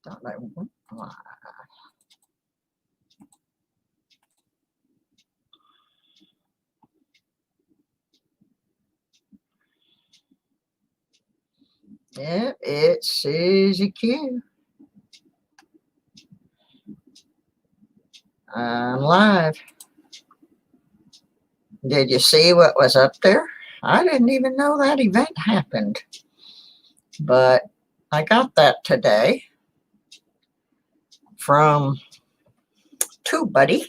Thought I went live. Yep, it's Susie Q. I'm live. Did you see what was up there? I didn't even know that event happened. But I got that today from TubeBuddy,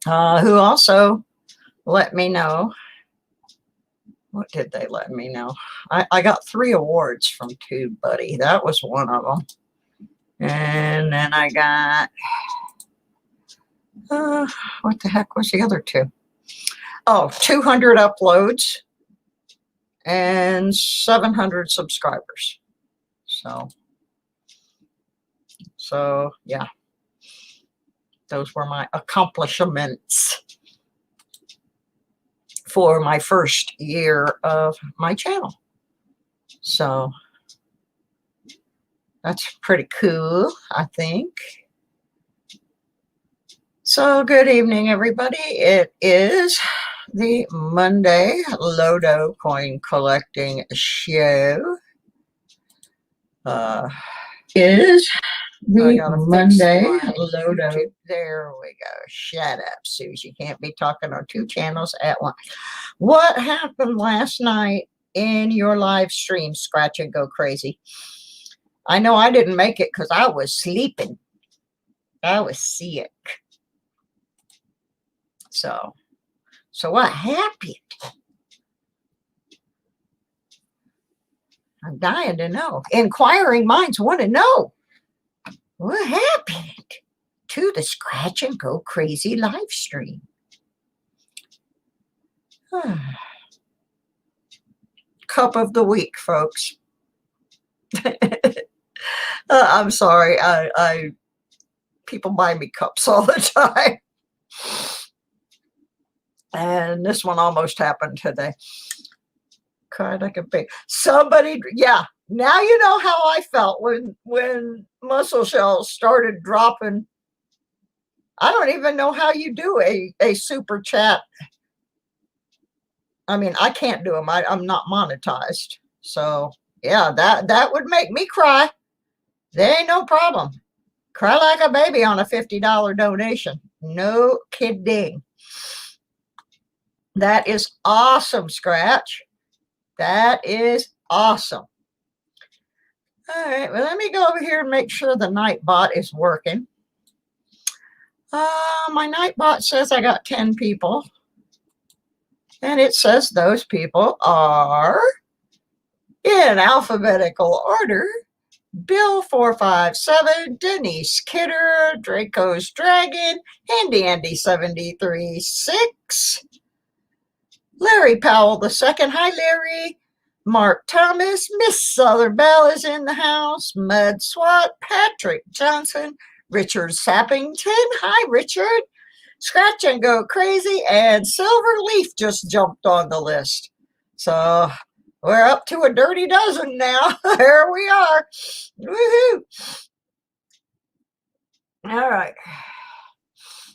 who also let me know. What did they let me know? I got 3 awards from TubeBuddy. That was one of them. And then I got, what the heck was the other 2? Oh, 200 uploads and 700 subscribers. So yeah, those were my accomplishments for my first year of my channel. So that's pretty cool, I think. So good evening, everybody. It is the Monday Lodo coin collecting show. Is the Monday Lodo. There we go. Shut up, Susie. You can't be talking on 2 channels at once. What happened last night in your live stream, Scratch and Go Crazy? I know I didn't make it because I was sleeping. I was sick. So what happened? I'm dying to know. Inquiring minds want to know. What happened to the Scratch and Go Crazy live stream? Cup of the week, folks. I'm sorry. People buy me cups all the time. And this one almost happened today. Cried like a baby. Somebody, yeah. Now you know how I felt when Muscle Shells started dropping. I don't even know how you do a super chat. I mean, I can't do them. I'm not monetized. So yeah, that would make me cry. There ain't no problem. Cry like a baby on a $50 donation. No kidding. That is awesome, Scratch. That is awesome. All right, well, let me go over here and make sure the Nightbot is working. My Nightbot says I got 10 people. And it says those people are in alphabetical order. Bill 457, Denise Kidder, Draco's Dragon, Andy 73 6, Larry Powell II. Hi, Larry. Mark Thomas, Miss Southern Bell is in the house, Mud Swat, Patrick Johnson, Richard Sappington. Hi, Richard. Scratch and Go Crazy, and Silver Leaf just jumped on the list. So we're up to a dirty dozen now. There we are. Woohoo. All right.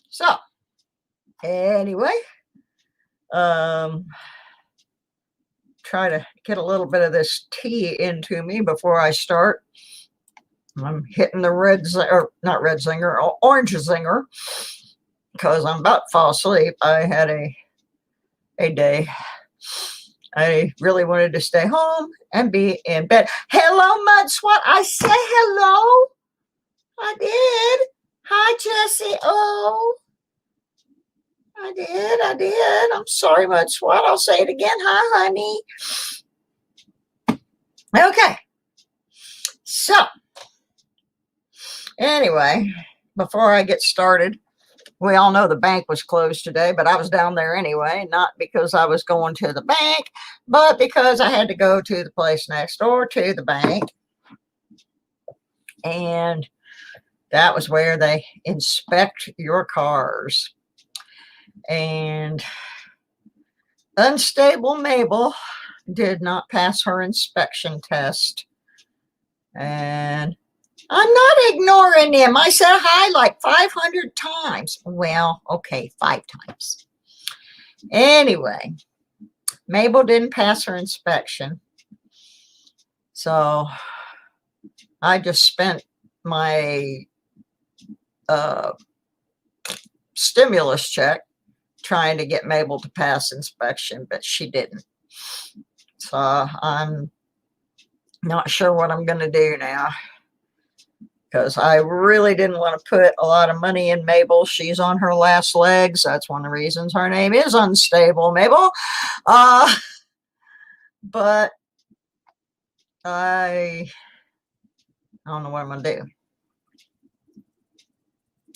So anyway, try to get a little bit of this tea into me before I start. I'm hitting the orange zinger, because I'm about to fall asleep. I had a day. I really wanted to stay home and be in bed. Hello, Mud Swat. I said hello. I did. Hi, Jessie. Oh, I did. I'm sorry, Mud Swat. I'll say it again. Hi, honey. Okay. So, anyway, before I get started, we all know the bank was closed today, but I was down there anyway, not because I was going to the bank, but because I had to go to the place next door to the bank. And that was where they inspect your cars. And unstable Mabel did not pass her inspection test. And I'm not ignoring him. I said hi like 500 times. Well, okay, 5 times. Anyway, Mabel didn't pass her inspection. So I just spent my stimulus check trying to get Mabel to pass inspection, but she didn't. So I'm not sure what I'm going to do now, because I really didn't want to put a lot of money in Mabel. She's on her last legs. That's one of the reasons her name is Unstable Mabel. But I don't know what I'm going to do.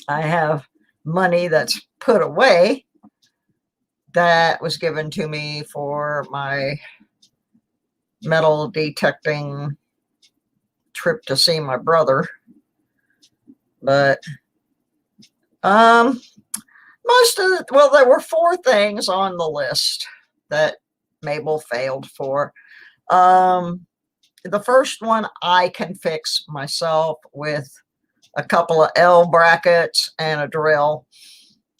I have money that's put away that was given to me for my metal detecting trip to see my brother. But most of the, well, there were 4 things on the list that Mabel failed for. The first one I can fix myself with a couple of L brackets and a drill.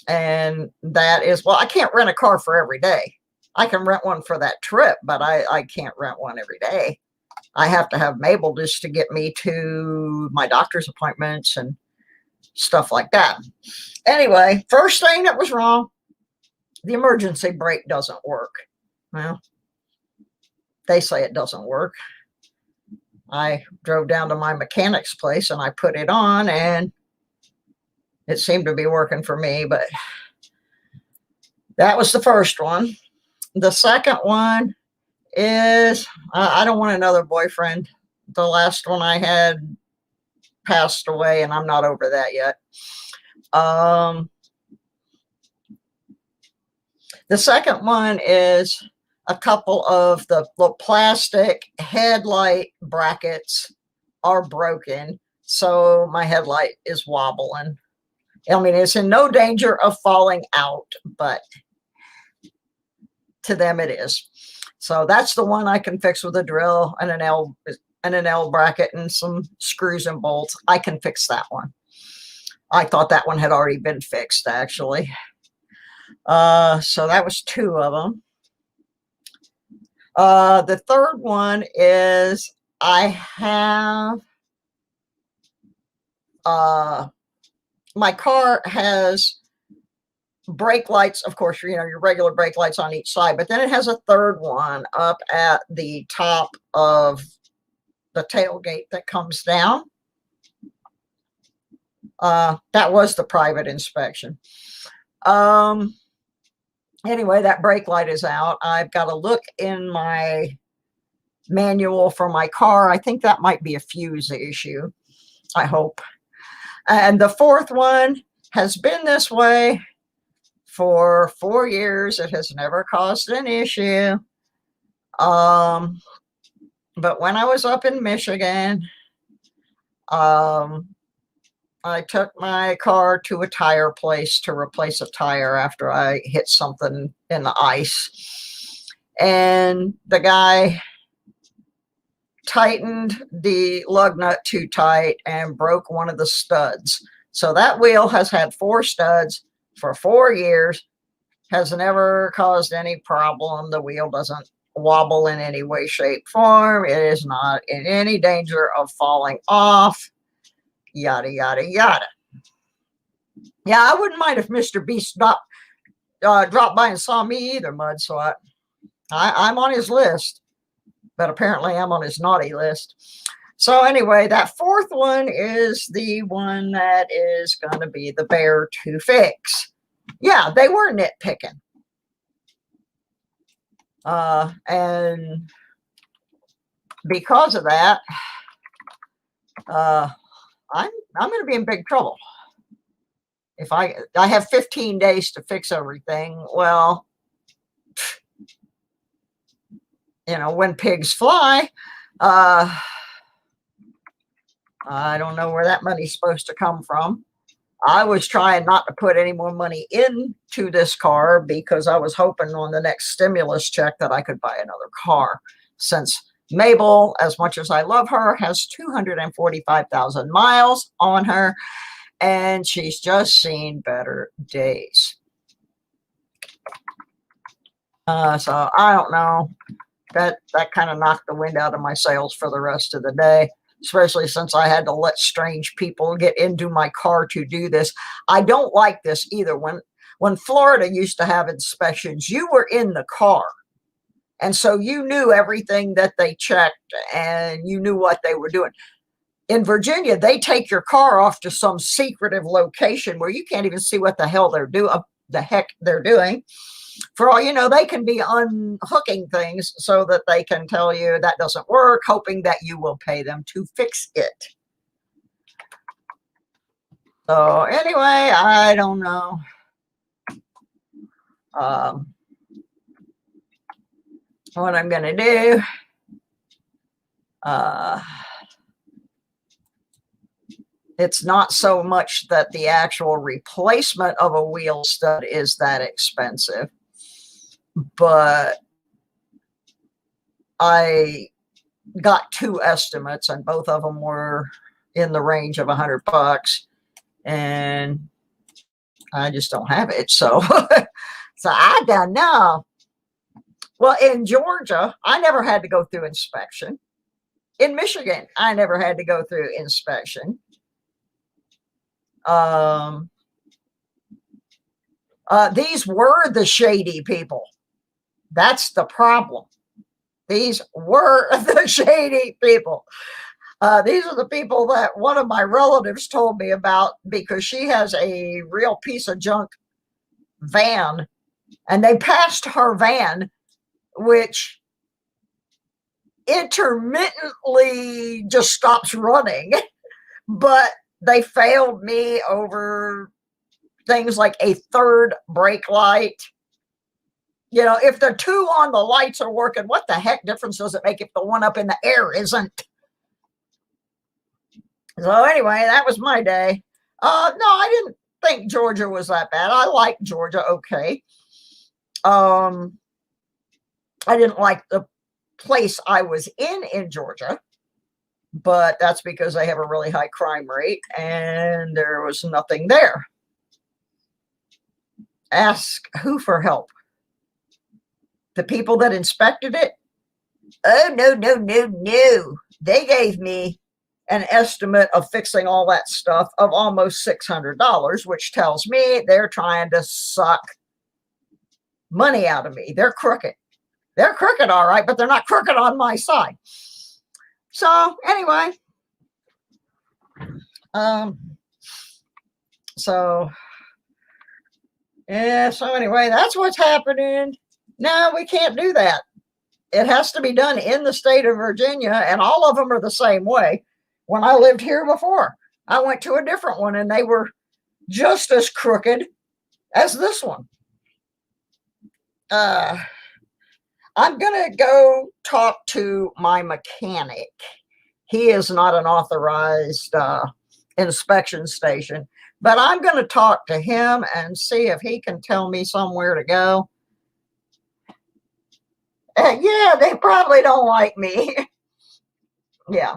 And that is, well, I can't rent a car for every day. I can rent one for that trip, but I can't rent one every day. I have to have Mabel just to get me to my doctor's appointments and stuff like that. Anyway, first thing that was wrong, the emergency brake doesn't work. Well, they say it doesn't work. I drove down to my mechanic's place and I put it on and it seemed to be working for me, but that was the first one. The second one is I don't want another boyfriend. The last one I had passed away and I'm not over that yet. The second one is a couple of the plastic headlight brackets are broken, so my headlight is wobbling. I mean, it's in no danger of falling out, but to them it is. So that's the one I can fix with a drill and an L bracket and some screws and bolts. I can fix that one. I thought that one had already been fixed, actually. So that was 2 of them. The third one is I have my car has brake lights, of course, you know, your regular brake lights on each side, but then it has a third one up at the top of the tailgate that comes down. That was the private inspection. Anyway, that brake light is out. I've got to look in my manual for my car. I think that might be a fuse issue. I hope. And the fourth one has been this way for 4 years. It has never caused an issue. But when I was up in Michigan, I took my car to a tire place to replace a tire after I hit something in the ice. And the guy tightened the lug nut too tight and broke one of the studs. So that wheel has had 4 studs for 4 years, has never caused any problem. The wheel doesn't wobble in any way, shape, form. It is not in any danger of falling off. Yada, yada, yada. Yeah, I wouldn't mind if Mr. Beast dropped by and saw me either, Mud Swat. I'm on his list, but apparently I'm on his naughty list. So anyway, that fourth one is the one that is going to be the bear to fix. Yeah, they were nitpicking. And because of that, I'm going to be in big trouble. If I have 15 days to fix everything, well, you know, when pigs fly, I don't know where that money's supposed to come from. I was trying not to put any more money into this car because I was hoping on the next stimulus check that I could buy another car, since Mabel, as much as I love her, has 245,000 miles on her, and she's just seen better days. So I don't know. That kind of knocked the wind out of my sails for the rest of the day, especially since I had to let strange people get into my car to do this. I don't like this either. When Florida used to have inspections, you were in the car, and so you knew everything that they checked and you knew what they were doing. In Virginia, they take your car off to some secretive location where you can't even see what the hell they're doing. For all you know, they can be unhooking things so that they can tell you that doesn't work, hoping that you will pay them to fix it. So anyway, I don't know. What I'm going to do. It's not so much that the actual replacement of a wheel stud is that expensive, but I got two estimates and both of them were in the range of $100, and I just don't have it. So, so I don't know. Well, in Georgia, I never had to go through inspection. In Michigan, I never had to go through inspection. These were the shady people. That's the problem. These were the shady people. These are the people that one of my relatives told me about, because she has a real piece of junk van, and they passed her van, which intermittently just stops running, but they failed me over things like a third brake light. You know, if the two on the lights are working, what the heck difference does it make if the one up in the air isn't? So anyway, that was my day. No, I didn't think Georgia was that bad. I liked Georgia okay. I didn't like the place I was in Georgia, but that's because they have a really high crime rate and there was nothing there. Ask who for help? The people that inspected it? Oh, no. They gave me an estimate of fixing all that stuff of almost $600, which tells me they're trying to suck money out of me. They're crooked. They're crooked, all right, but they're not crooked on my side. So anyway, so anyway, that's what's happening. No, we can't do that. It has to be done in the state of Virginia, and all of them are the same way. When I lived here before, I went to a different one, and they were just as crooked as this one. I'm going to go talk to my mechanic. He is not an authorized inspection station, but I'm going to talk to him and see if he can tell me somewhere to go. Yeah, they probably don't like me. Yeah.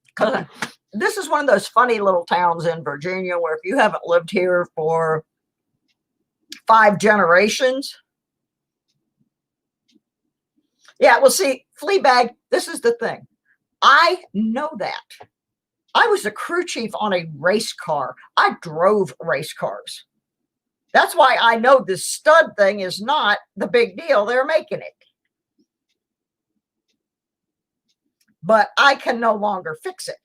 Because this is one of those funny little towns in Virginia where if you haven't lived here for 5 generations. Yeah, well, see, Fleabag, this is the thing. I know that. I was a crew chief on a race car. I drove race cars. That's why I know this stud thing is not the big deal they're making it. But I can no longer fix it.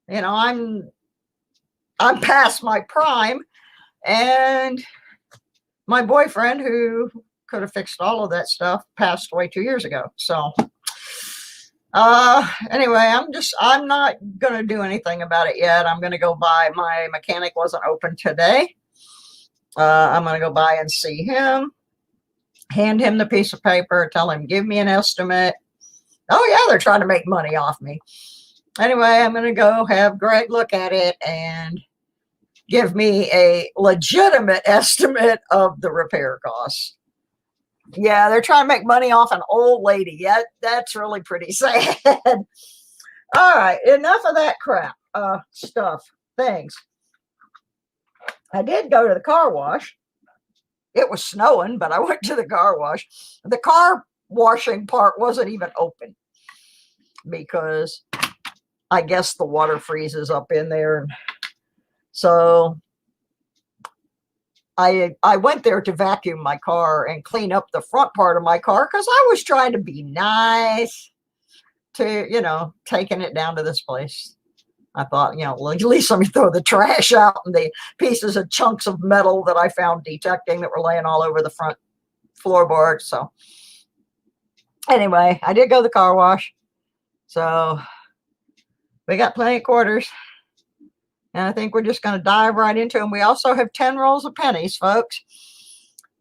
You know, I'm past my prime, and my boyfriend, who could have fixed all of that stuff, passed away 2 years ago. So anyway, I'm not gonna do anything about it yet. I'm gonna go by. My mechanic wasn't open today. I'm gonna go by and see him, hand him the piece of paper, tell him give me an estimate. Oh yeah, they're trying to make money off me. Anyway, I'm gonna go have Greg look at it and give me a legitimate estimate of the repair costs. Yeah, they're trying to make money off an old lady. Yeah, that's really pretty sad. All right, enough of that crap stuff, things. I did go to the car wash. It was snowing, but I went to the car wash. The car washing part wasn't even open because I guess the water freezes up in there. So I went there to vacuum my car and clean up the front part of my car because I was trying to be nice to, you know, taking it down to this place. I thought, you know, well, at least let me throw the trash out and the pieces of chunks of metal that I found detecting that were laying all over the front floorboard. So anyway, I did go to the car wash. So we got plenty of quarters. And I think we're just going to dive right into them. We also have 10 rolls of pennies, folks.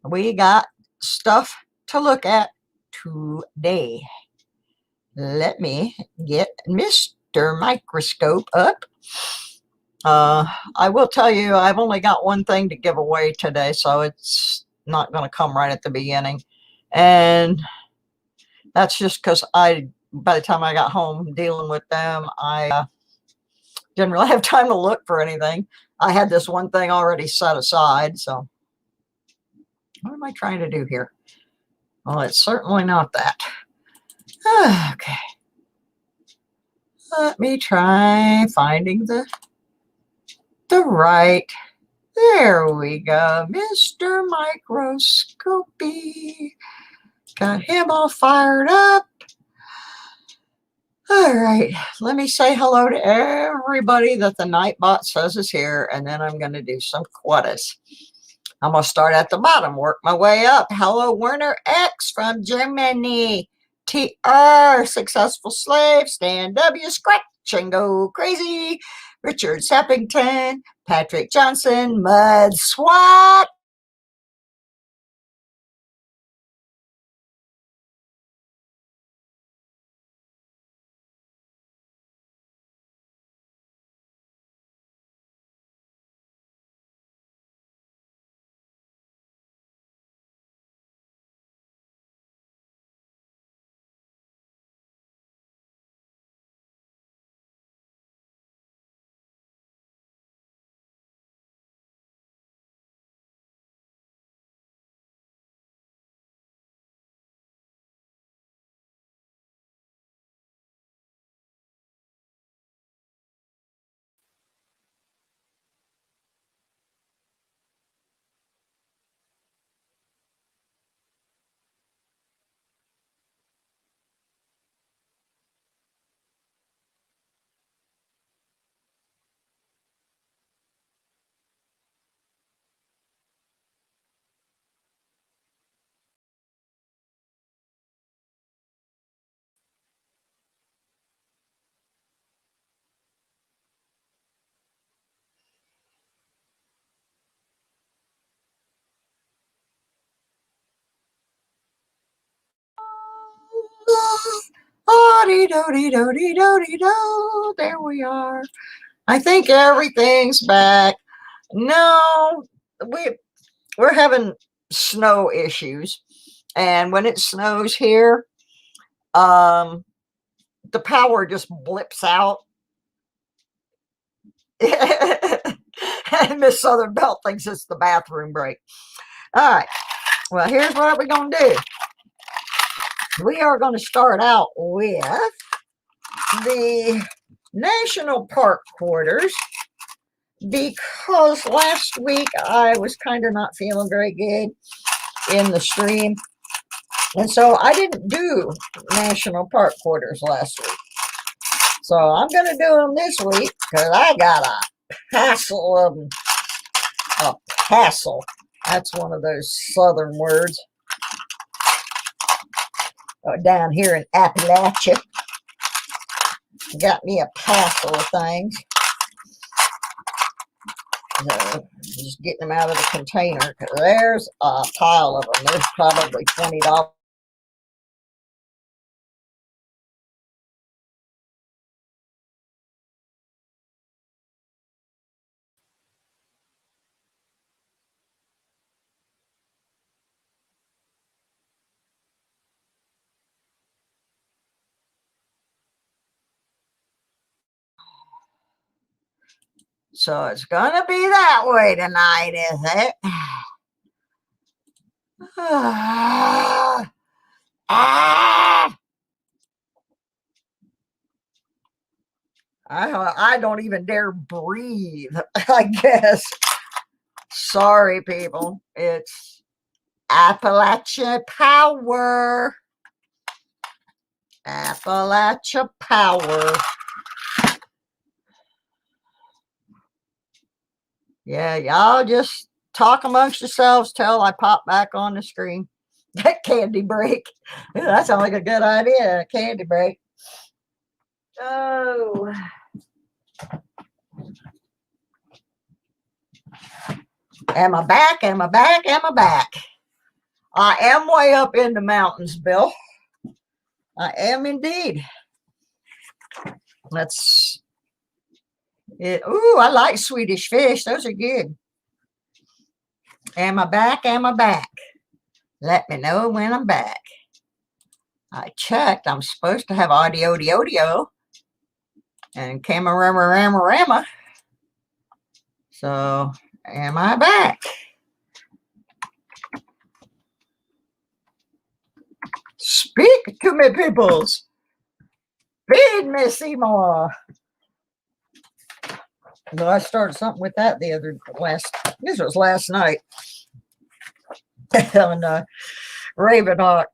We got stuff to look at today. Let me get Mr. Microscope up. I will tell you, I've only got one thing to give away today, so it's not going to come right at the beginning. And that's just because by the time I got home dealing with them, I didn't really have time to look for anything. I had this one thing already set aside, so what am I trying to do here? Well, it's certainly not that. Okay. Let me try finding the right. There we go. Mr. Microscopy. Got him all fired up. All right. Let me say hello to everybody that the Nightbot says is here, and then I'm going to do some quotas. I'm going to start at the bottom, work my way up. Hello, Werner X from Germany. TR, Successful Slave, Stan W, Scratch and Go Crazy, Richard Sappington, Patrick Johnson, Mud Swat. There we are. I think everything's back. No, we're having snow issues, and when it snows here, the power just blips out. And Miss Southern Belle thinks it's the bathroom break. All right. Well, here's what we're going to do. We are going to start out with the National Park quarters. because last week I was kind of not feeling very good in the stream. And so I didn't do national park quarters last week. So I'm going to do them this week because I got a passel of them. A passel. That's one of those southern words. Down here in Appalachia. Got me a passel of things. So just getting them out of the container because there's a pile of them. There's probably $20. So it's gonna be that way tonight, is it? I don't even dare breathe, I guess. Sorry, people. It's Appalachia Power. Appalachia Power. Yeah, y'all just talk amongst yourselves till I pop back on the screen. That candy break. That sounds like a good idea. A candy break. Oh. Am I back? Am I back? Am I back? I am way up in the mountains, Bill. I am indeed. Let's. Ooh, I like Swedish fish. Those are good. Am I back? Am I back? Let me know when I'm back. I checked. I'm supposed to have audio and camera rama. So, am I back? Speak to me, peoples. Feed me, Seymour. No, I started something with that this was last night. And Ravenhawk,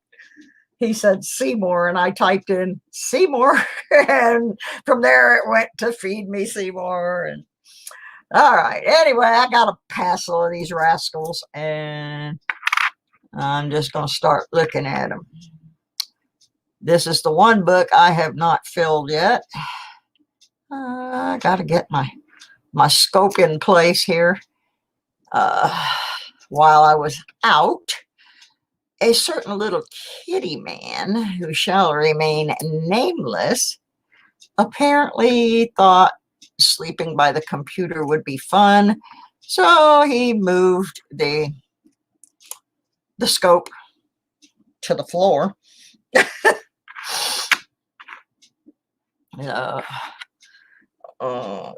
he said Seymour, and I typed in Seymour, and from there it went to Feed Me Seymour. And all right, anyway, I got a passel of these rascals, and I'm just going to start looking at them. This is the one book I have not filled yet. I got to get my scope in place here. While I was out, a certain little kitty man who shall remain nameless apparently thought sleeping by the computer would be fun, so he moved the scope to the floor.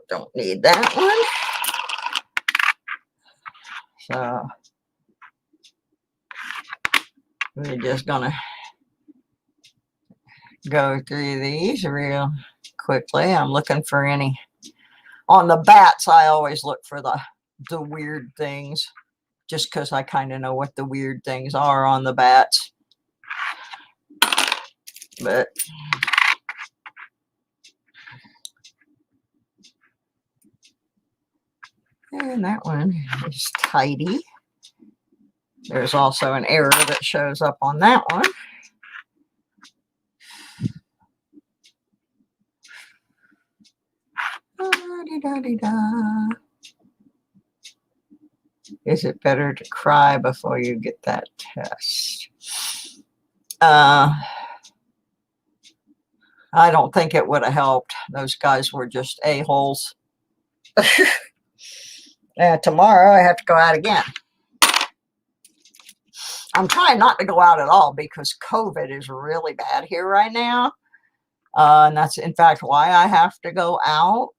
Don't need that one. So we're just gonna go through these real quickly. I'm looking for any on the bats. I always look for the weird things, just because I kind of know what the weird things are on the bats. But and that one is tidy. There's also an error that shows up on that one. Is it better to cry before you get that test? I don't think it would have helped. Those guys were just a-holes. Tomorrow I have to go out again. I'm trying not to go out at all because COVID is really bad here right now. And that's, in fact, why I have to go out,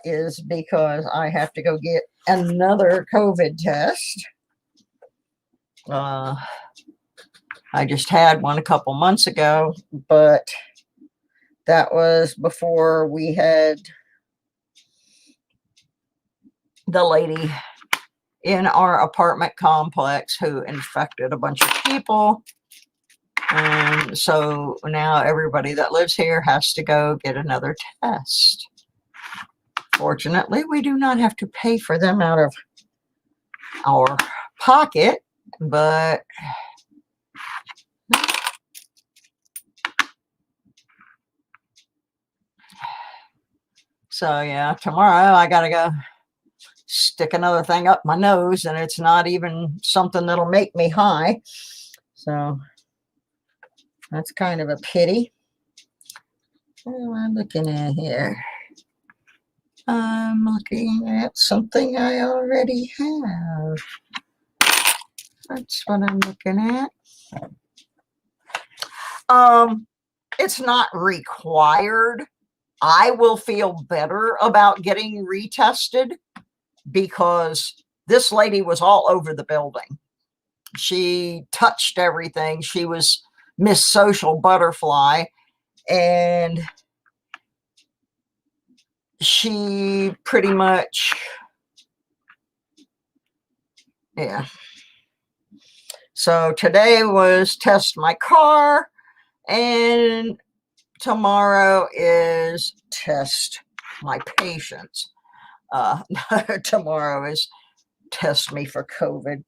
is because I have to go get another COVID test. I just had one a couple months ago, but that was before we had the lady in our apartment complex who infected a bunch of people. And so now everybody that lives here has to go get another test. Fortunately, we do not have to pay for them out of our pocket, but so yeah, tomorrow I gotta go stick another thing up my nose, and it's not even something that'll make me high. So that's kind of a pity. What am I looking at here? I'm looking at something I already have. That's what I'm looking at. It's not required. I will feel better about getting retested because this lady was all over the building. She touched everything. She was Miss Social Butterfly, and she pretty much, yeah. So today was test my car, and tomorrow is test my patients. Tomorrow is test me for COVID.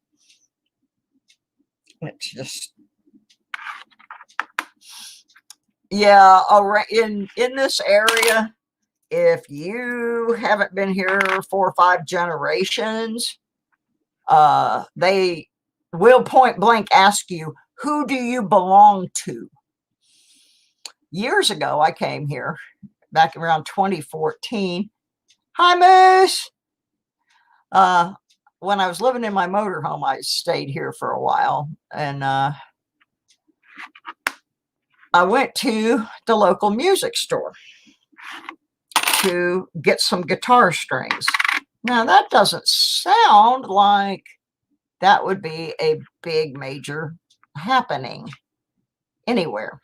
It's just, yeah, in this area, if you haven't been here 4 or 5 generations, they will point blank ask you, who do you belong to? Years ago, I came here back around 2014. Hi, Moose. When I was living in my motorhome, I stayed here for a while, and I went to the local music store to get some guitar strings. Now, that doesn't sound like that would be a big major happening anywhere.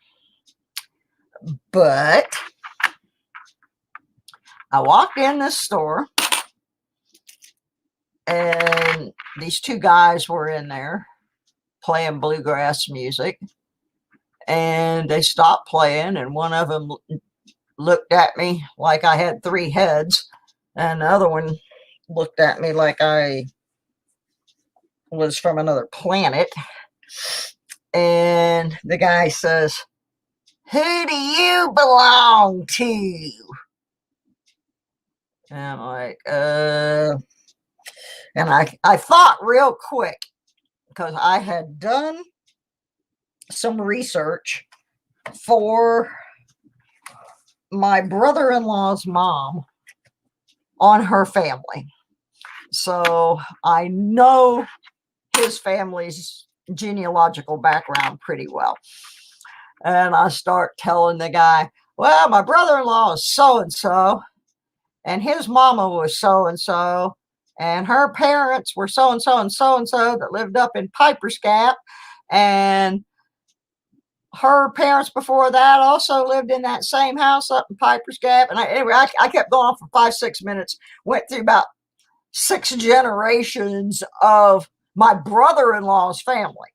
But I walked in this store, and these 2 guys were in there playing bluegrass music, and they stopped playing, and one of them looked at me like I had 3 heads, and the other one looked at me like I was from another planet. And the guy says, "Who do you belong to?" And I'm like, and I thought real quick, because I had done some research for my brother-in-law's mom on her family. So I know his family's genealogical background pretty well. And I start telling the guy, well, my brother-in-law is so-and-so, and his mama was so-and-so, and her parents were so-and-so and so-and-so that lived up in Piper's Gap, and her parents before that also lived in that same house up in Piper's Gap. And anyway, I kept going on for 5-6 minutes, went through about 6 generations of my brother-in-law's family.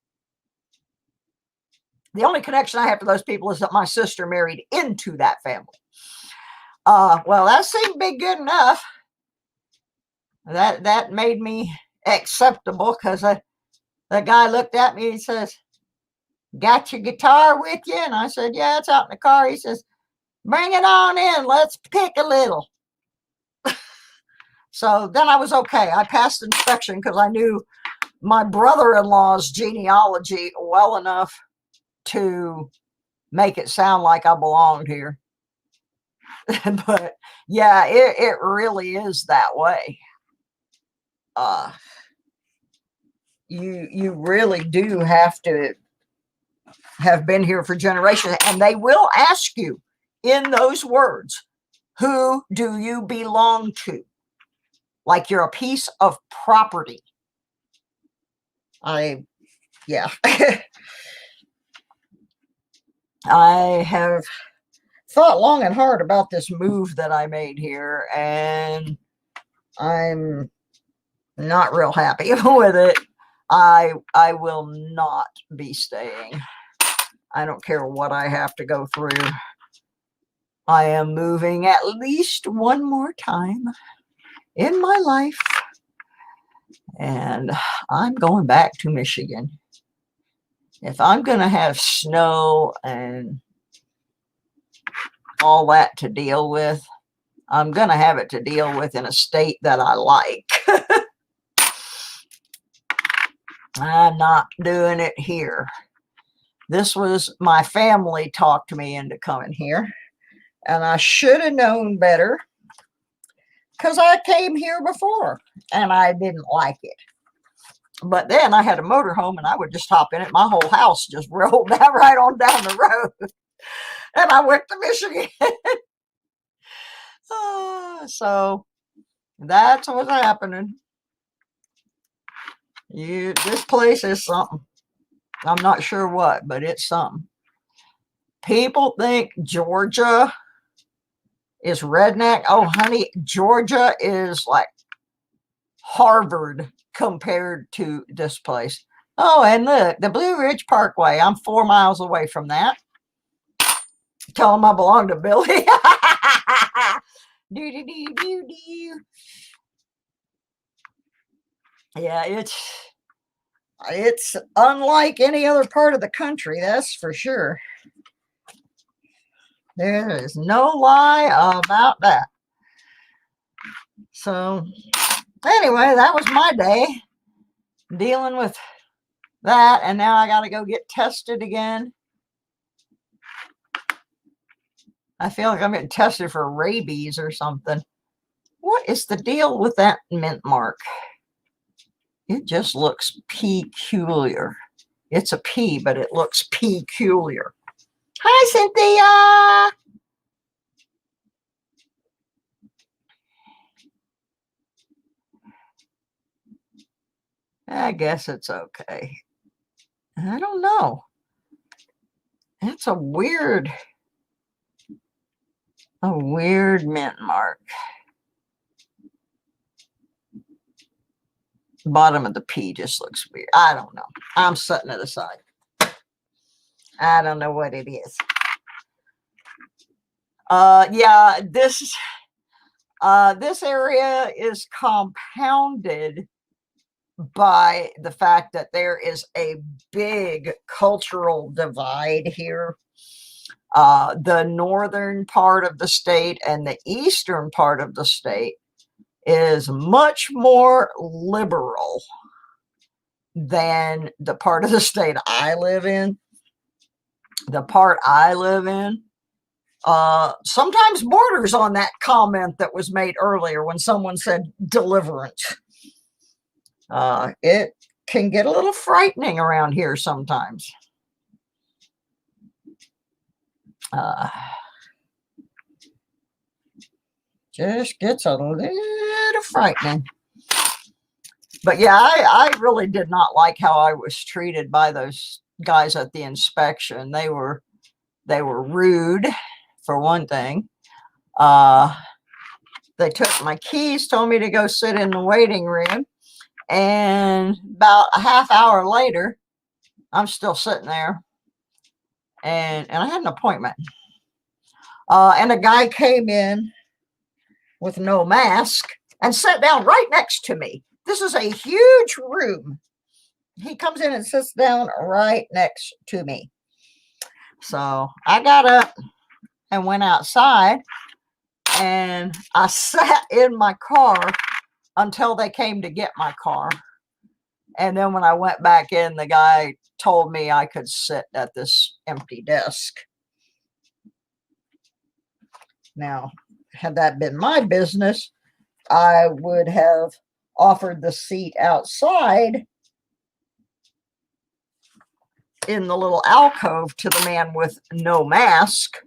The only connection I have to those people is that my sister married into that family. Well, that seemed to be good enough. That made me acceptable, because the guy looked at me and he says, "Got your guitar with you?" And I said, "Yeah, it's out in the car." He says, "Bring it on in. Let's pick a little." So then I was okay. I passed inspection because I knew my brother-in-law's genealogy well enough to make it sound like I belonged here. But yeah, it really is that way. You really do have to have been here for generations, and they will ask you in those words, who do you belong to? Like you're a piece of property. Yeah. I have thought long and hard about this move that I made here, and I'm Not real happy with it. I will not be staying. I don't care what I have to go through. I am moving at least one more time in my life, and I'm going back to Michigan. If I'm going to have snow and all that to deal with, I'm going to have it to deal with in a state that I like. I'm not doing it here. This was my family talked me into coming here, and I should have known better because I came here before and I didn't like it. But then I had a motorhome and I would just hop in it. My whole house just rolled down right on down the road. And I went to Michigan. So that's what's happening. This place is something. I'm not sure what, but it's something. People think Georgia is redneck. Oh, honey, Georgia is like Harvard compared to this place. Oh, and look, the Blue Ridge Parkway. I'm 4 miles away from that. Tell them I belong to Billy. Yeah, it's unlike any other part of the country, that's for sure. There is no lie about that. So anyway, that was my day dealing with that, and now I got to go get tested again. I feel like I'm getting tested for rabies or something. What is the deal with that mint mark? It just looks peculiar. It's a P, but it looks peculiar. Hi, Cynthia. I guess it's okay. I don't know. It's a weird mint mark. Bottom of the P just looks weird. I don't know. I'm setting it aside. I don't know what it is. Yeah, this area is compounded by the fact that there is a big cultural divide here. The northern part of the state and the eastern part of the state is much more liberal than the part of the state I live in. The part I live in sometimes borders on that comment that was made earlier when someone said deliverance. It can get a little frightening around here sometimes. Just gets a little frightening. But yeah, I really did not like how I was treated by those guys at the inspection. They were rude, for one thing. They took my keys, told me to go sit in the waiting room, and about a half hour later, I'm still sitting there, and I had an appointment. And a guy came in with no mask and sat down right next to me. This is a huge room. He comes in and sits down right next to me. So I got up and went outside, and I sat in my car until they came to get my car. And then when I went back in, the guy told me I could sit at this empty desk. Now, had that been my business, I would have offered the seat outside in the little alcove to the man with no mask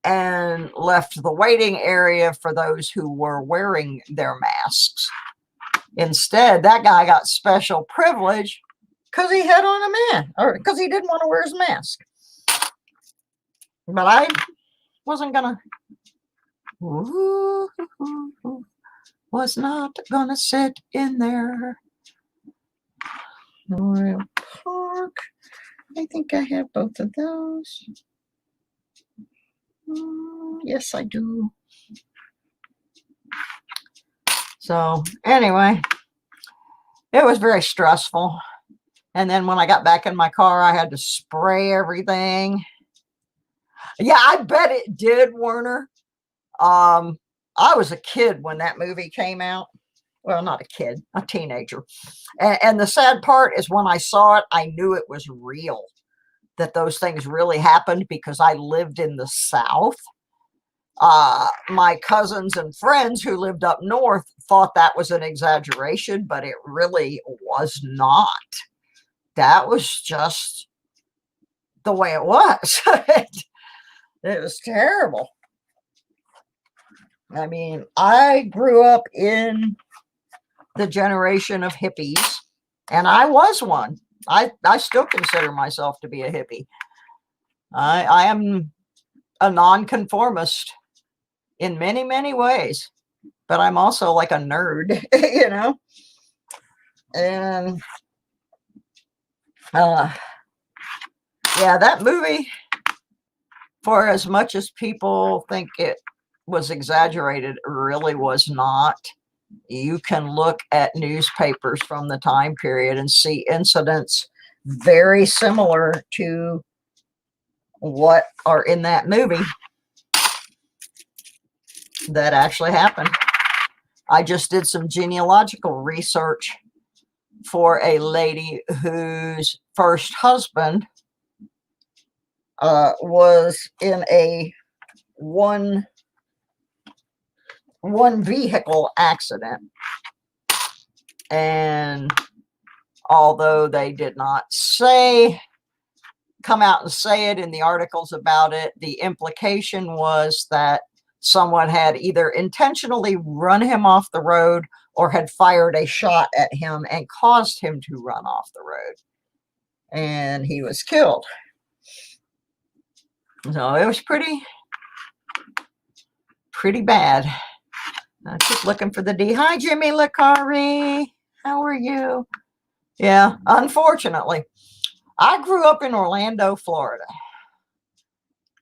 and left the waiting area for those who were wearing their masks. Instead, that guy got special privilege because he had on a mask, or because he didn't want to wear his mask. But I wasn't gonna. was not gonna sit in there. Royal Park. I think I have both of those. Yes, I do. So anyway, it was very stressful. And then when I got back in my car, I had to spray everything. Yeah, I bet it did, Werner. I was a kid when that movie came out. Well, not a kid, a teenager. And the sad part is when I saw it, I knew it was real, that those things really happened because I lived in the South. My cousins and friends who lived up north thought that was an exaggeration, but it really was not. That was just the way it was. It was terrible. I mean, I grew up in the generation of hippies, and I was one. I still consider myself to be a hippie. I am a nonconformist in many, many ways, but I'm also like a nerd, you know? And yeah, that movie, for as much as people think it was exaggerated, really was not. You can look at newspapers from the time period and see incidents very similar to what are in that movie that actually happened. I just did some genealogical research for a lady whose first husband was in a one vehicle accident. And although they did not come out and say it in the articles about it, the implication was that someone had either intentionally run him off the road or had fired a shot at him and caused him to run off the road. And he was killed. So it was pretty bad. I keep looking for the D. Hi, Jimmy Licari. How are you? Yeah, unfortunately, I grew up in Orlando, Florida,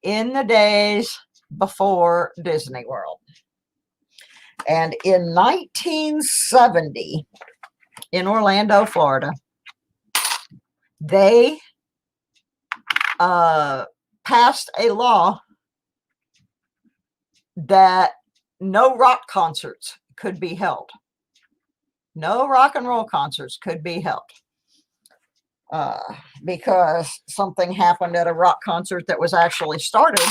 in the days before Disney World. And in 1970, in Orlando, Florida, they passed a law that no rock concerts could be held. No rock and roll concerts could be held. Because something happened at a rock concert that was actually started.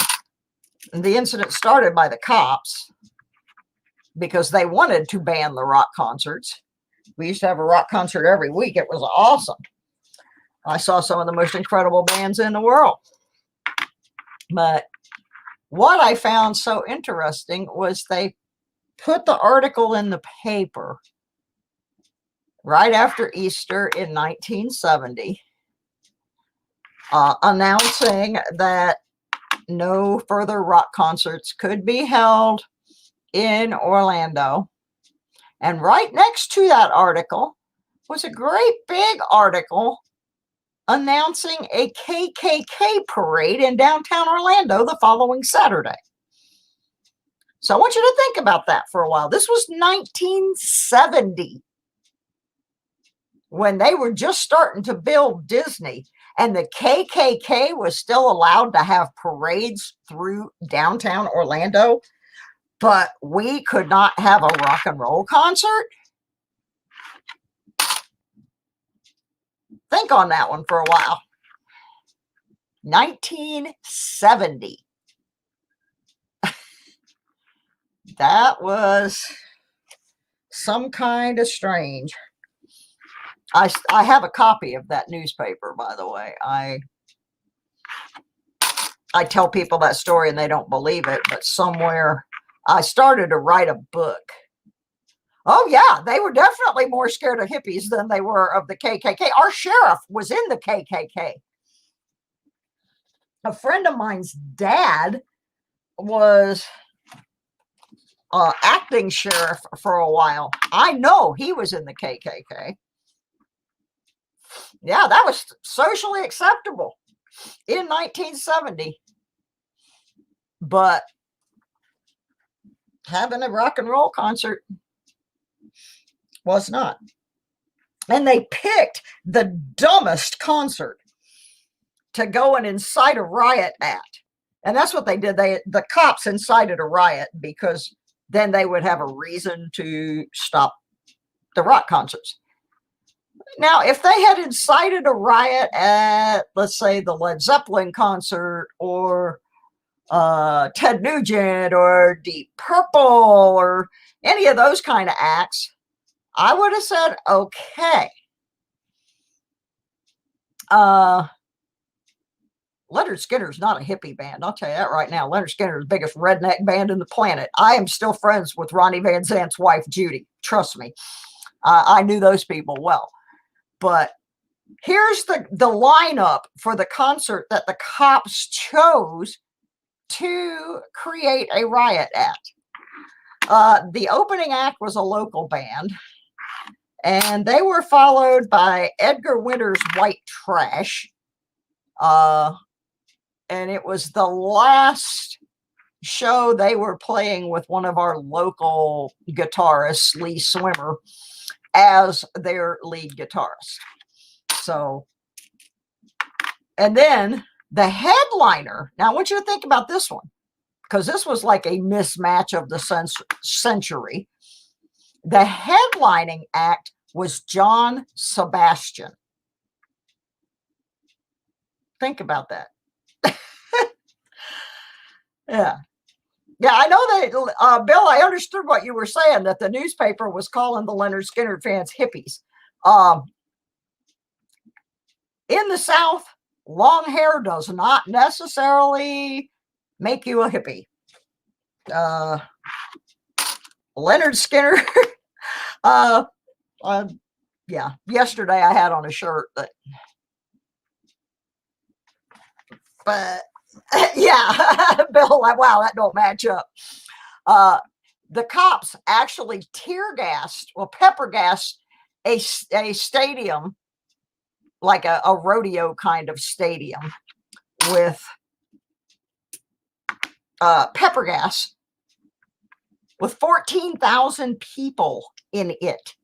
The incident started by the cops because they wanted to ban the rock concerts. We used to have a rock concert every week. It was awesome. I saw some of the most incredible bands in the world. But what I found so interesting was they put the article in the paper right after Easter in 1970, announcing that no further rock concerts could be held in Orlando. And right next to that article was a great big article announcing a KKK parade in downtown Orlando the following Saturday. So I want you to think about that for a while. This was 1970, when they were just starting to build Disney, and the KKK was still allowed to have parades through downtown Orlando, but we could not have a rock and roll concert. Think on that one for a while. 1970. That was some kind of strange. I have a copy of that newspaper, by the way. I tell people that story and they don't believe it, but somewhere I started to write a book. Oh, yeah, they were definitely more scared of hippies than they were of the KKK. Our sheriff was in the KKK. A friend of mine's dad was acting sheriff for a while. I know he was in the KKK. Yeah, that was socially acceptable in 1970. But having a rock and roll concert was not. And they picked the dumbest concert to go and incite a riot at. And that's what they did. The cops incited a riot because then they would have a reason to stop the rock concerts. Now, if they had incited a riot at, let's say, the Led Zeppelin concert or Ted Nugent or Deep Purple or any of those kind of acts, I would have said, okay. Leonard Skinner's not a hippie band. I'll tell you that right now. Leonard Skinner is the biggest redneck band in the planet. I am still friends with Ronnie Van Zant's wife, Judy. Trust me. I knew those people well. But here's the lineup for the concert that the cops chose to create a riot at. The opening act was a local band, and they were followed by Edgar Winter's White Trash. And it was the last show they were playing with one of our local guitarists, Lee Swimmer, as their lead guitarist. So, and then the headliner, now I want you to think about this one, because this was like a mismatch of the century. The headlining act was John Sebastian. Think about that. Yeah. Yeah, I know that, Bill, I understood what you were saying, that the newspaper was calling the Leonard Skinner fans hippies. In the South, long hair does not necessarily make you a hippie. Leonard Skinner, yeah, yesterday I had on a shirt that, but yeah, Bill, wow, that don't match up. The cops actually pepper gassed a stadium, like a rodeo kind of stadium, with pepper gas with 14,000 people in it.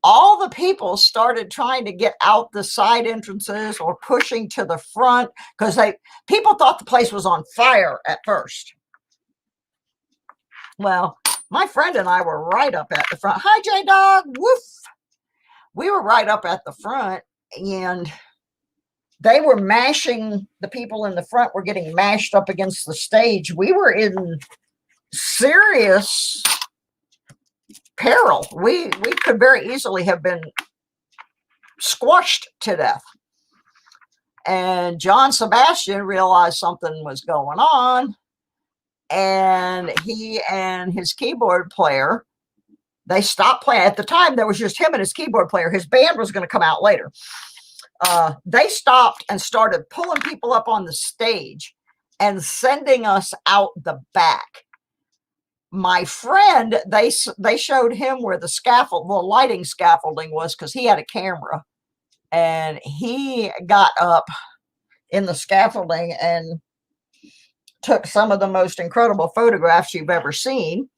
All the people started trying to get out the side entrances or pushing to the front because people thought the place was on fire at first. Well, my friend and I were right up at the front. Hi, J-Dog. Woof. We were right up at the front, and they were mashing, the people in the front were getting mashed up against the stage. We were in serious peril. We could very easily have been squashed to death. And John Sebastian realized something was going on, and he and his keyboard player, they stopped playing. At the time, there was just him and his keyboard player. His band was going to come out later. They stopped and started pulling people up on the stage and sending us out the back. My friend, they showed him where the lighting scaffolding was, because he had a camera, and he got up in the scaffolding and took some of the most incredible photographs you've ever seen.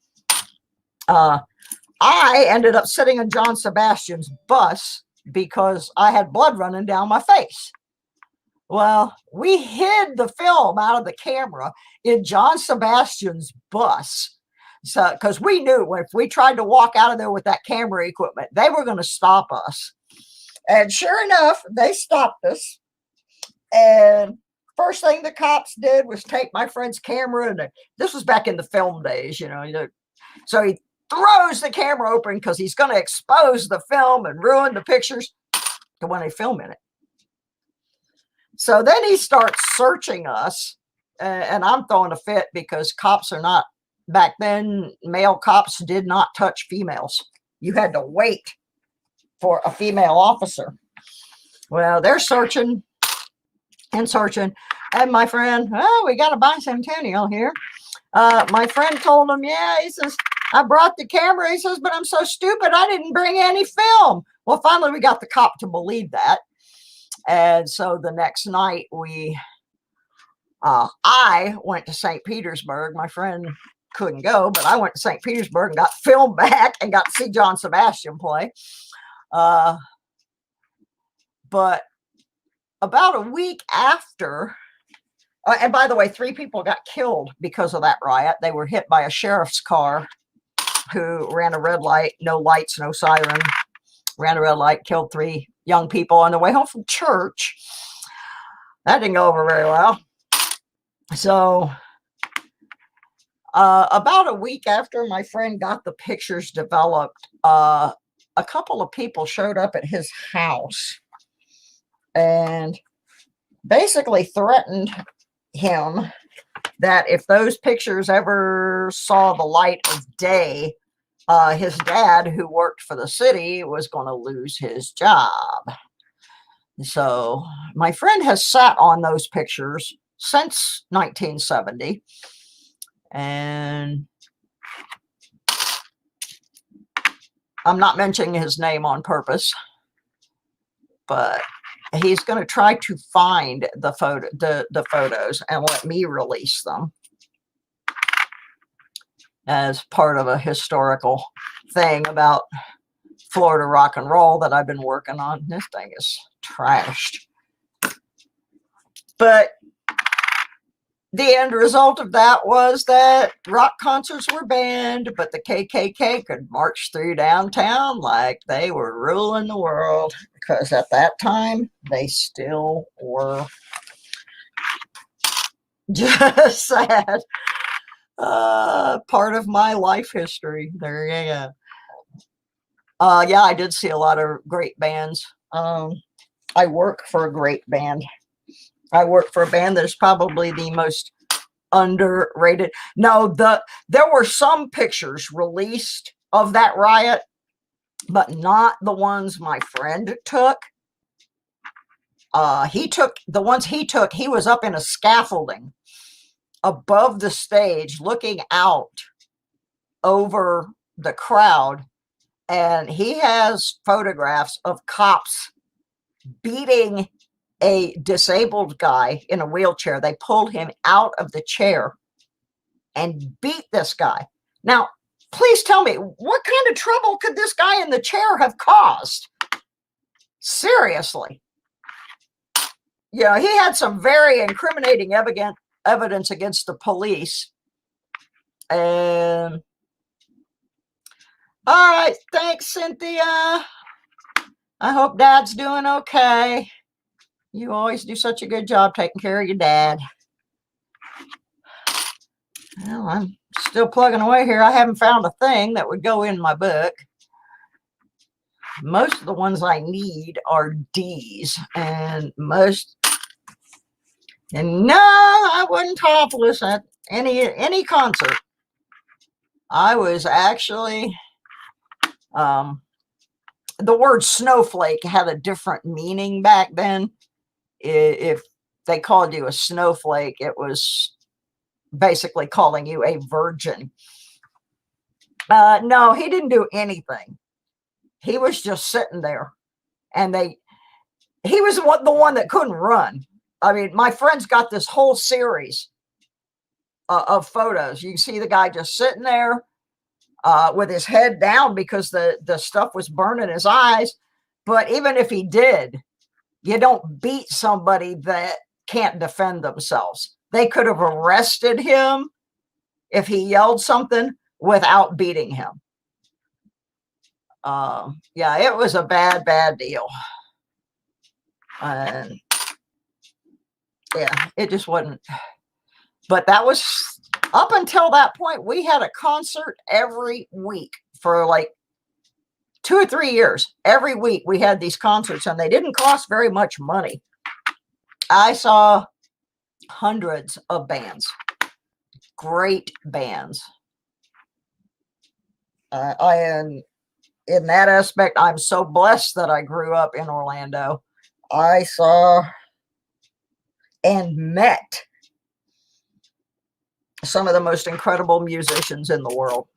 I ended up sitting in John Sebastian's bus because I had blood running down my face. Well, we hid the film out of the camera in John Sebastian's bus. So, because we knew if we tried to walk out of there with that camera equipment, they were going to stop us. And sure enough, they stopped us. And first thing the cops did was take my friend's camera. And this was back in the film days, So he throws the camera open because he's going to expose the film and ruin the pictures when they film in it. So then he starts searching us. And I'm throwing a fit because cops are not, back then, male cops did not touch females. You had to wait for a female officer. Well, they're searching and searching. And my friend, we got a bicentennial here. My friend told him, yeah, he says, I brought the camera. He says, but I'm so stupid, I didn't bring any film. Well, finally, we got the cop to believe that. And so the next night, I went to St. Petersburg. My friend couldn't go, but I went to St. Petersburg and got film back and got to see John Sebastian play. But about a week after, and by the way, 3 people got killed because of that riot. They were hit by a sheriff's car who ran a red light, no lights, no siren, ran a red light, killed 3 young people on their way home from church. That didn't go over very well. So about a week after my friend got the pictures developed, a couple of people showed up at his house and basically threatened him that if those pictures ever saw the light of day, his dad, who worked for the city, was going to lose his job. So my friend has sat on those pictures since 1970. And I'm not mentioning his name on purpose, but he's going to try to find the photos and let me release them as part of a historical thing about Florida rock and roll that I've been working on. This thing is trashed. But the end result of that was that rock concerts were banned, but the KKK could march through downtown like they were ruling the world, because at that time they still were. Just sad. Part of my life history. There you go. Yeah, I did see a lot of great bands. I work for a great band. I work for a band that's probably the most underrated. No, there were some pictures released of that riot, but not the ones my friend took. He took the ones he took. He was up in a scaffolding above the stage, looking out over the crowd, and he has photographs of cops beating a disabled guy in a wheelchair. They pulled him out of the chair and beat this guy. Now, please tell me, what kind of trouble could this guy in the chair have caused? Seriously. You know, he had some very incriminating evidence against the police. And all right, thanks, Cynthia. I hope Dad's doing okay. You always do such a good job taking care of your dad. Well, I'm still plugging away here. I haven't found a thing that would go in my book. Most of the ones I need are D's, and no, I wasn't topless at any concert. I was actually, the word snowflake had a different meaning back then. If they called you a snowflake, it was basically calling you a virgin. No, he didn't do anything. He was just sitting there, and he was the one that couldn't run. I mean, my friend's got this whole series of photos. You can see the guy just sitting there with his head down because the stuff was burning his eyes. But even if he did, you don't beat somebody that can't defend themselves. They could have arrested him if he yelled something without beating him. Yeah, it was a bad deal. And yeah, it just wasn't. But that was, up until that point, we had a concert every week for like 2 or 3 years. Every week we had these concerts, and they didn't cost very much money. I saw hundreds of bands, great bands. And in that aspect, I'm so blessed that I grew up in Orlando. I saw and met some of the most incredible musicians in the world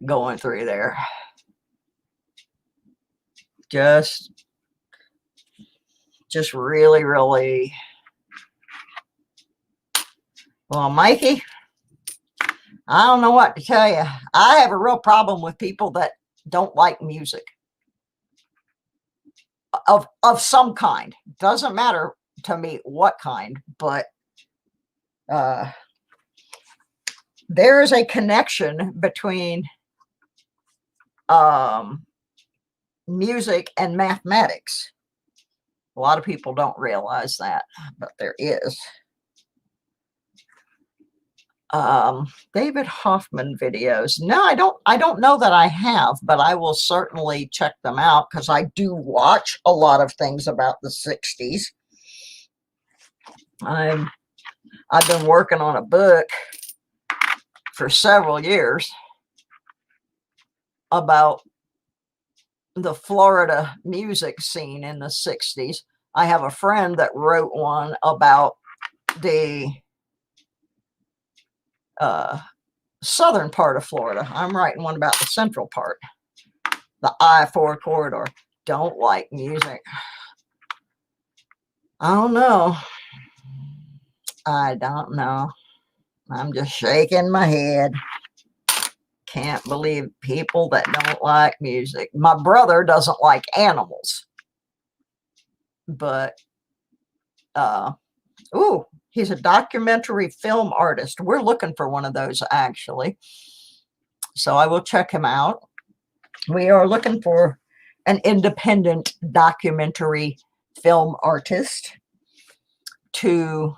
going through there. Just really, really. Well, Mikey, I don't know what to tell you. I have a real problem with people that don't like music of some kind. Doesn't matter to me what kind, but there is a connection between music and mathematics. A lot of people don't realize that, but there is. David Hoffman videos. No, I don't know that I have, but I will certainly check them out because I do watch a lot of things about the 60s. I've been working on a book for several years about the Florida music scene in the 60s. I have a friend that wrote one about the southern part of Florida. I'm writing one about the central part, the I-4 corridor. Don't like music. I don't know. I don't know. I'm just shaking my head. Can't believe people that don't like music. My brother doesn't like animals, but he's a documentary film artist. We're looking for one of those, actually, so I will check him out. We are looking for an independent documentary film artist to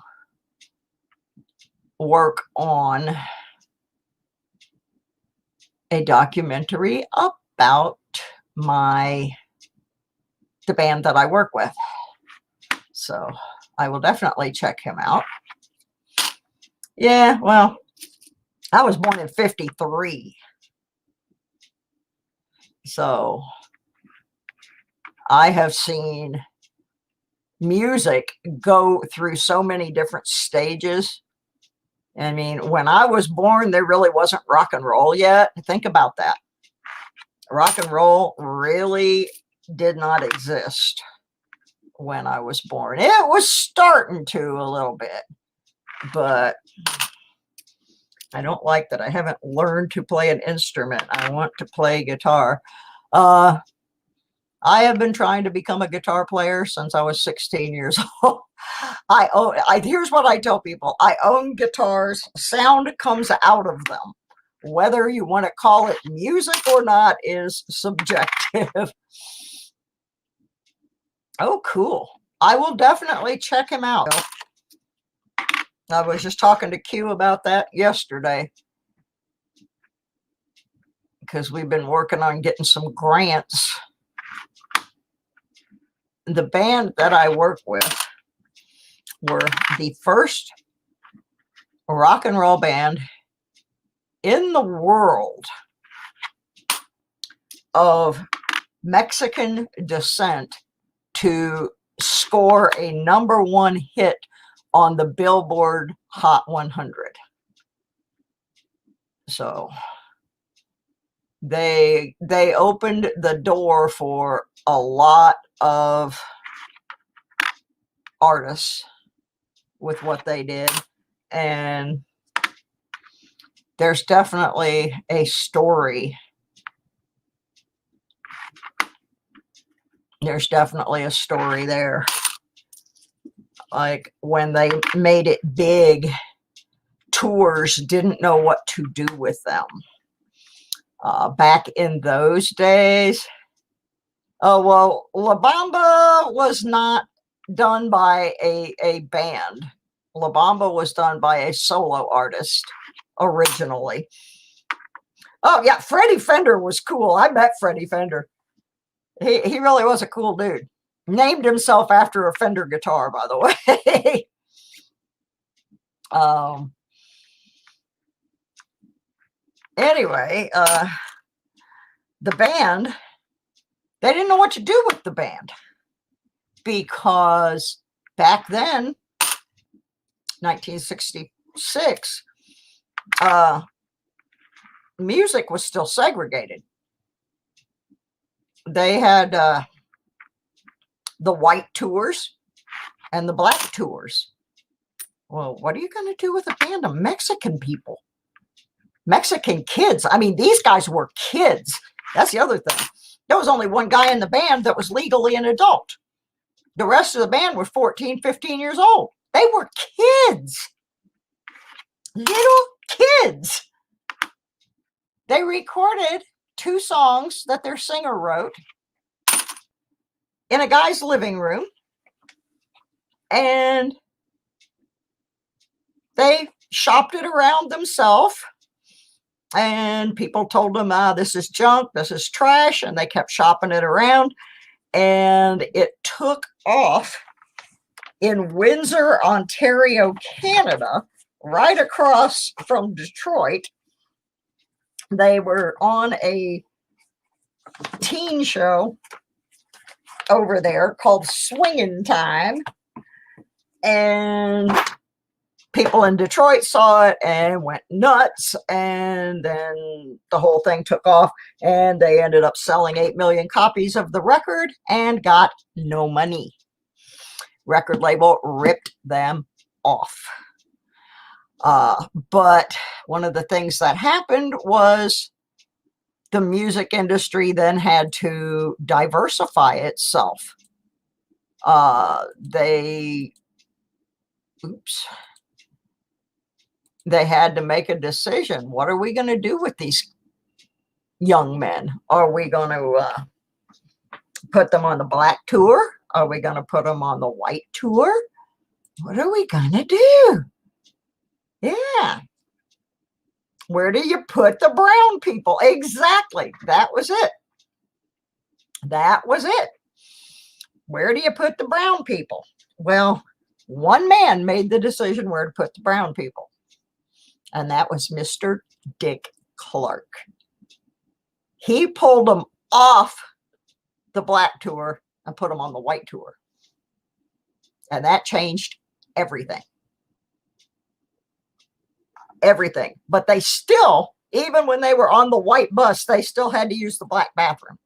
work on a documentary about the band that I work with. So I will definitely check him out. Yeah, well, I was born in 53. So I have seen music go through so many different stages. I mean, when I was born, there really wasn't rock and roll yet. Think about that. Rock and roll really did not exist when I was born. It was starting to a little bit, but I don't like that I haven't learned to play an instrument. I want to play guitar. I have been trying to become a guitar player since I was 16 years old. Here's what I tell people. I own guitars. Sound comes out of them. Whether you want to call it music or not is subjective. Oh, cool. I will definitely check him out. I was just talking to Q about that yesterday because we've been working on getting some grants. The band that I work with were the first rock and roll band in the world of Mexican descent to score a #1 hit on the Billboard Hot 100. So they opened the door for a lot of artists with what they did, and there's definitely a story. There's definitely a story there. Like when they made it big, tours didn't know what to do with them. Back in those days, well, La Bamba was not done by a band. La Bamba was done by a solo artist originally. Oh yeah, Freddie Fender was cool. I met Freddie Fender. He really was a cool dude. Named himself after a Fender guitar, by the way. Anyway, the band, they didn't know what to do with the band because back then 1966, music was still segregated. They had the white tours and the black tours. Well, what are you going to do with a band of Mexican people? Mexican kids. I mean, these guys were kids. That's the other thing. There was only one guy in the band that was legally an adult. The rest of the band were 14, 15 years old. They were kids. Little kids. They recorded 2 songs that their singer wrote in a guy's living room. And they shopped it around themselves. And people told them, this is junk, this is trash. And they kept shopping it around. And it took off in Windsor, Ontario, Canada, right across from Detroit. They were on a teen show over there called Swingin' Time. And people in Detroit saw it and went nuts. And then the whole thing took off. And they ended up selling 8 million copies of the record and got no money. Record label ripped them off. But one of the things that happened was the music industry then had to diversify itself. They had to make a decision. What are we going to do with these young men? Are we going to put them on the black tour? Are we going to put them on the white tour? What are we going to do? Yeah. Where do you put the brown people? Exactly. That was it. That was it. Where do you put the brown people? Well, one man made the decision where to put the brown people. And that was Mr. Dick Clark. He pulled them off the black tour and put them on the white tour. And that changed everything. Everything. But they still, even when they were on the white bus, they still had to use the black bathroom.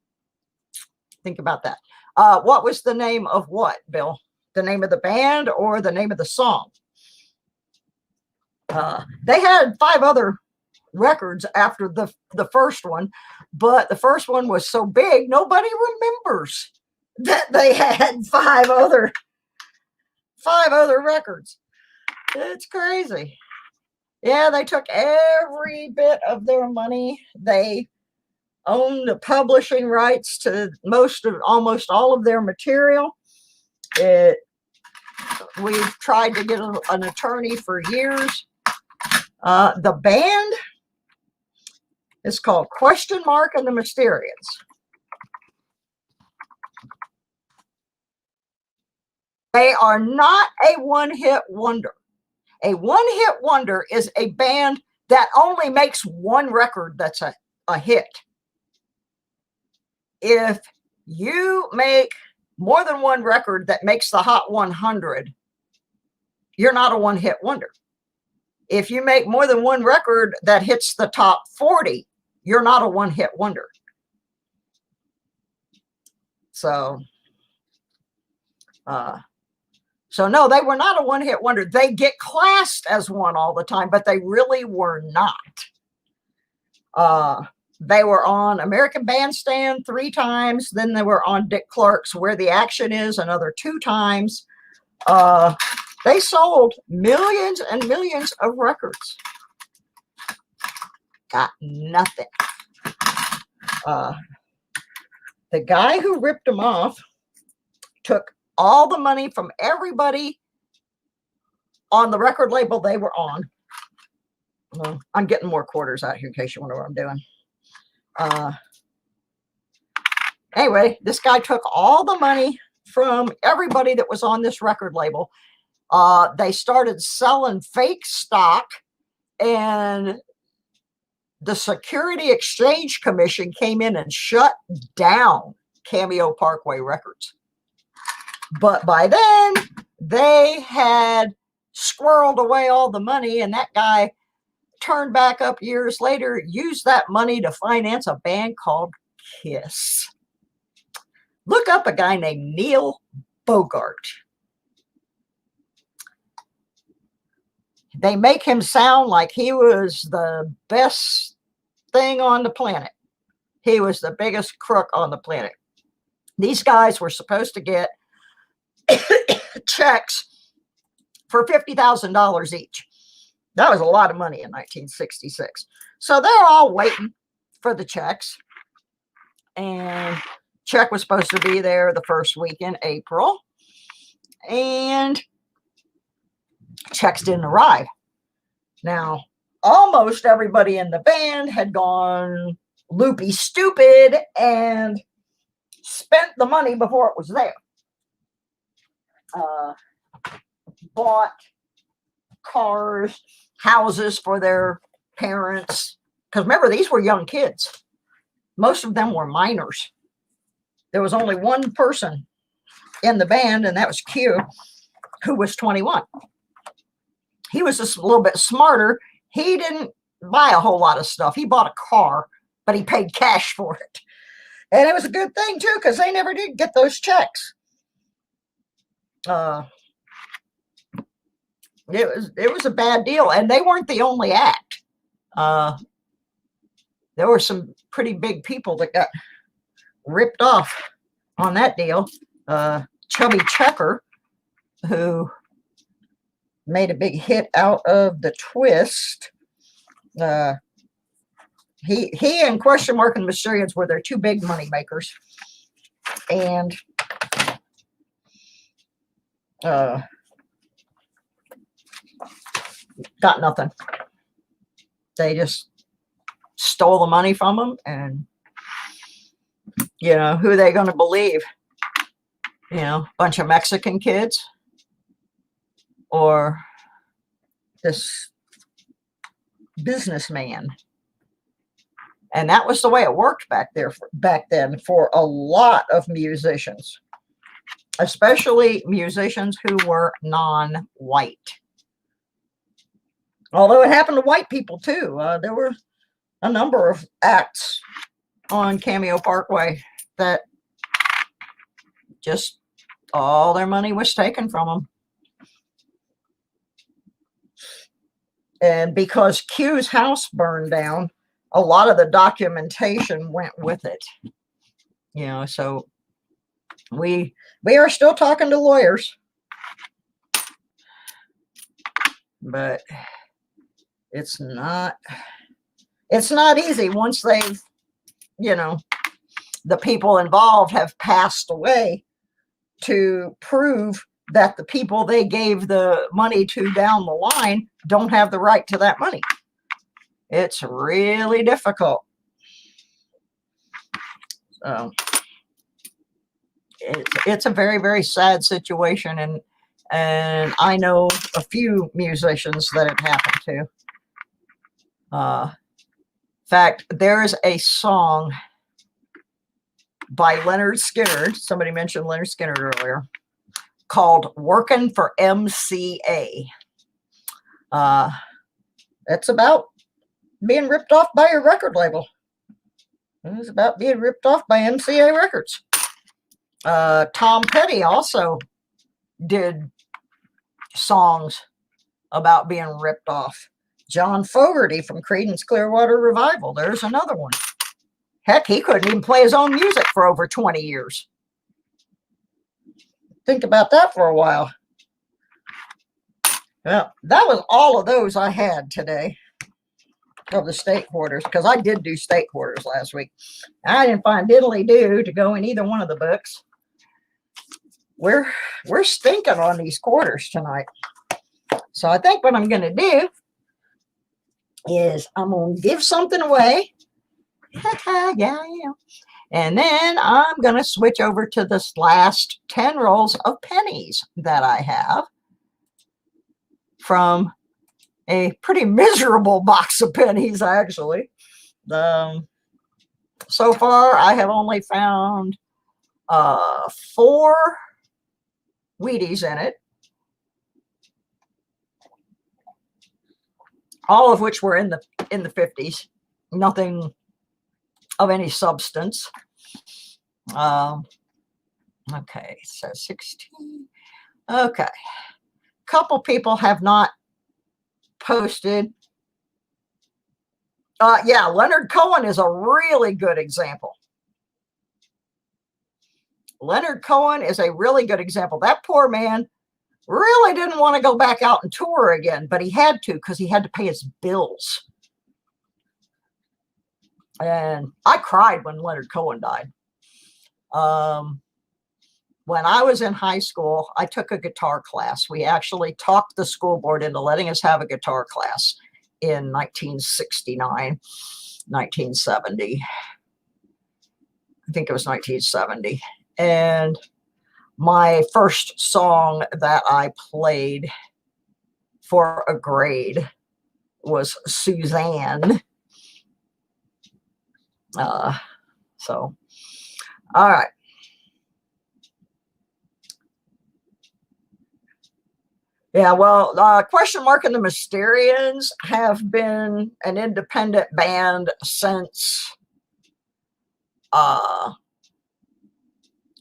Think about that. What was the name of what, Bill? The name of the band or the name of the song? They had 5 other records after the first one, but the first one was so big, nobody remembers that they had 5 other records. It's crazy. Yeah, they took every bit of their money. They owned the publishing rights to almost all of their material. We've tried to get an attorney for years. The band is called Question Mark and the Mysterians. They are not a one-hit wonder. A one-hit wonder is a band that only makes one record that's a hit. If you make more than one record that makes the Hot 100, you're not a one-hit wonder. If you make more than one record that hits the top 40, you're not a one-hit wonder. So no, they were not a one-hit wonder. They get classed as one all the time, but they really were not. They were on American Bandstand 3 times. Then they were on Dick Clark's Where the Action Is another 2 times. They sold millions and millions of records. Got nothing. The guy who ripped them off took all the money from everybody on the record label they were on. Well, I'm getting more quarters out here in case you wonder what I'm doing. Anyway, this guy took all the money from everybody that was on this record label. They started selling fake stock, and the Security Exchange Commission came in and shut down Cameo Parkway Records. But by then, they had squirreled away all the money, and that guy turned back up years later, used that money to finance a band called Kiss. Look up a guy named Neil Bogart. They make him sound like he was the best thing on the planet. He was the biggest crook on the planet. These guys were supposed to get checks for $50,000 each. That was a lot of money in 1966. So they're all waiting for the checks. And check was supposed to be there the first week in April. And checks didn't arrive. Now, almost everybody in the band had gone loopy stupid and spent the money before it was there. Bought cars, houses for their parents. Because remember, these were young kids. Most of them were minors. There was only one person in the band, and that was Q, who was 21. He was just a little bit smarter. He didn't buy a whole lot of stuff. He bought a car, but he paid cash for it. And it was a good thing, too, because they never did get those checks. It was a bad deal, and they weren't the only act. There were some pretty big people that got ripped off on that deal. Chubby Checker, who made a big hit out of the Twist. He and Question Mark and the Mysterians were their two big money makers. And got nothing. They just stole the money from them, and you know, who are they going to believe? You know, bunch of Mexican kids or this businessman. And that was the way it worked back then for a lot of musicians, especially musicians who were non-white. Although it happened to white people too. There were a number of acts on Cameo Parkway that just all their money was taken from them. And because Q's house burned down, a lot of the documentation went with it. You know, so we are still talking to lawyers. But it's not easy once they've, you know, the people involved have passed away to prove that the people they gave the money to down the line don't have the right to that money. It's really difficult. So it's a very, very sad situation, and I know a few musicians that it happened to. In fact, there is a song by Leonard Skinner. Somebody mentioned Leonard Skinner earlier, called "Working for MCA." It's about being ripped off by a record label. It's about being ripped off by MCA Records. Tom Petty also did songs about being ripped off. John Fogerty from Creedence Clearwater Revival. There's another one. Heck, he couldn't even play his own music for over 20 years. Think about that for a while. Well, that was all of those I had today of the state quarters, because I did do state quarters last week. I didn't find diddly-do to go in either one of the books. We're stinking on these quarters tonight. So I think what I'm going to do is I'm going to give something away. Yeah. And then I'm going to switch over to this last 10 rolls of pennies that I have from a pretty miserable box of pennies, actually. So far, I have only found 4 Wheaties in it. all of which were in the 50s. Nothing of any substance. Okay, so 16. Okay. Couple people have not posted. Yeah, Leonard Cohen is a really good example. Leonard Cohen is a really good example. That poor man really didn't want to go back out and tour again, but he had to because he had to pay his bills. And I cried when Leonard Cohen died. When I was in high school, I took a guitar class. We actually talked the school board into letting us have a guitar class in 1969, 1970. I think it was 1970. And my first song that I played for a grade was Suzanne. So, all right. Yeah, well, Question Mark and the Mysterians have been an independent band since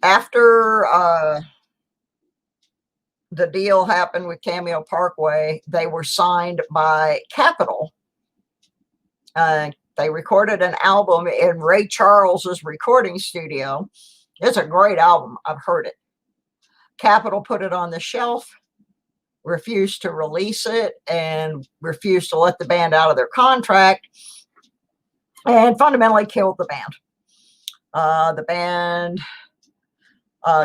after the deal happened with Cameo Parkway. They were signed by Capitol. They recorded an album in Ray Charles's recording studio. It's a great album. I've heard it. Capitol put it on the shelf, refused to release it, and refused to let the band out of their contract, and fundamentally killed the band. The band,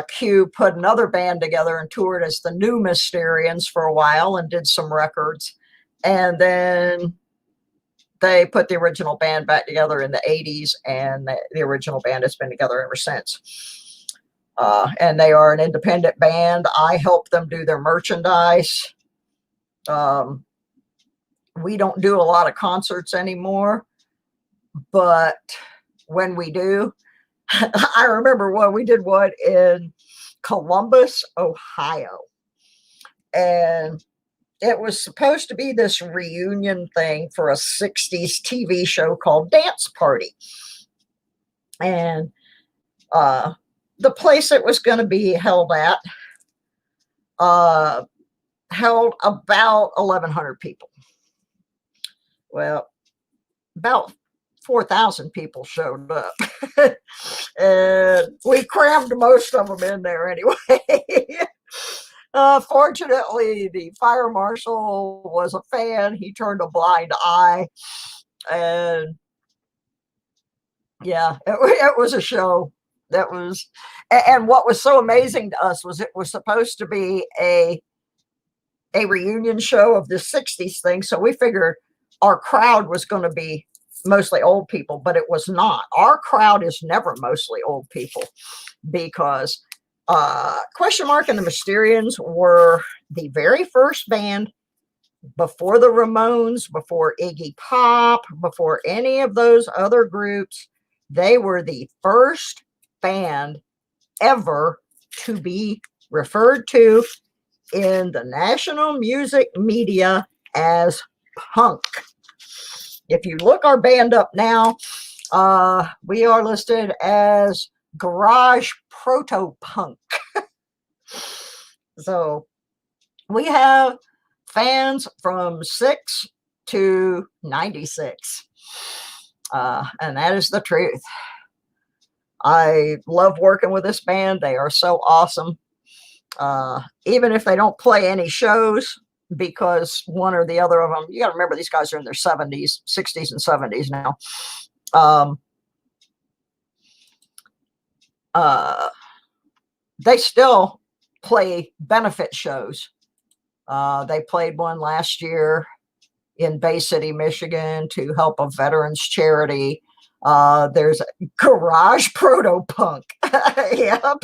Q put another band together and toured as the New Mysterians for a while and did some records. And then they put the original band back together in the 80s, and the original band has been together ever since. And they are an independent band. I help them do their merchandise. We don't do a lot of concerts anymore, but when we do, I remember we did one in Columbus, Ohio. And it was supposed to be this reunion thing for a 60s TV show called Dance Party. And the place it was going to be held at held about 1,100 people. Well, about 4,000 people showed up. And we crammed most of them in there anyway. Fortunately, the fire marshal was a fan. He turned a blind eye. And yeah, it was a show. That was, and what was so amazing to us was it was supposed to be a reunion show of the 60s thing. So we figured our crowd was going to be mostly old people, but it was not. Our crowd is never mostly old people, because Question Mark and the Mysterians were the very first band before the Ramones, before Iggy Pop, before any of those other groups. They were the first band ever to be referred to in the national music media as punk. If you look our band up now, we are listed as garage proto-punk. So we have fans from 6 to 96. And that is the truth. I love working with this band. They are so awesome. Even if they don't play any shows, because one or the other of them, you got to remember, these guys are in their 70s, 60s, and 70s now. They still play benefit shows. They played one last year in Bay City, Michigan, to help a veterans charity. There's garage proto-punk. Yep.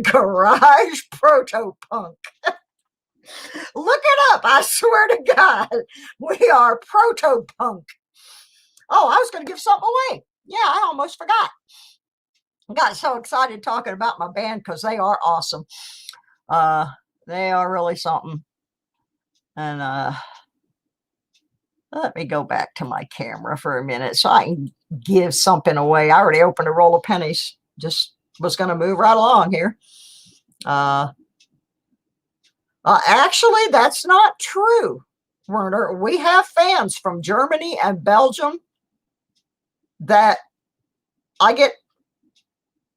Garage proto-punk. Look it up. I swear to God, we are proto-punk. Oh, I was going to give something away. Yeah, I almost forgot. I got so excited talking about my band because they are awesome. They are really something. And Let me go back to my camera for a minute so I can give something away. I already opened a roll of pennies. Just was going to move right along here. Actually, that's not true, Werner. We have fans from Germany and Belgium that I get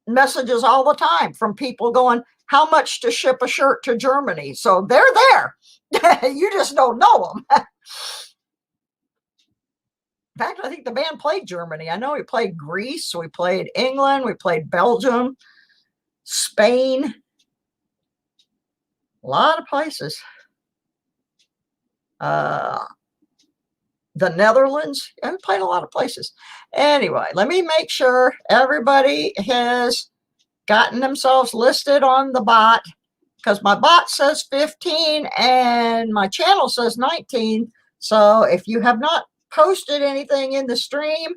messages all the time from people going, how much to ship a shirt to Germany? So they're there. You just don't know them. In fact, I think the band played Germany. I know we played Greece, we played England, we played Belgium, Spain, a lot of places. The Netherlands, yeah, we played a lot of places. Anyway, let me make sure everybody has gotten themselves listed on the bot, because my bot says 15 and my channel says 19. So if you have not posted anything in the stream,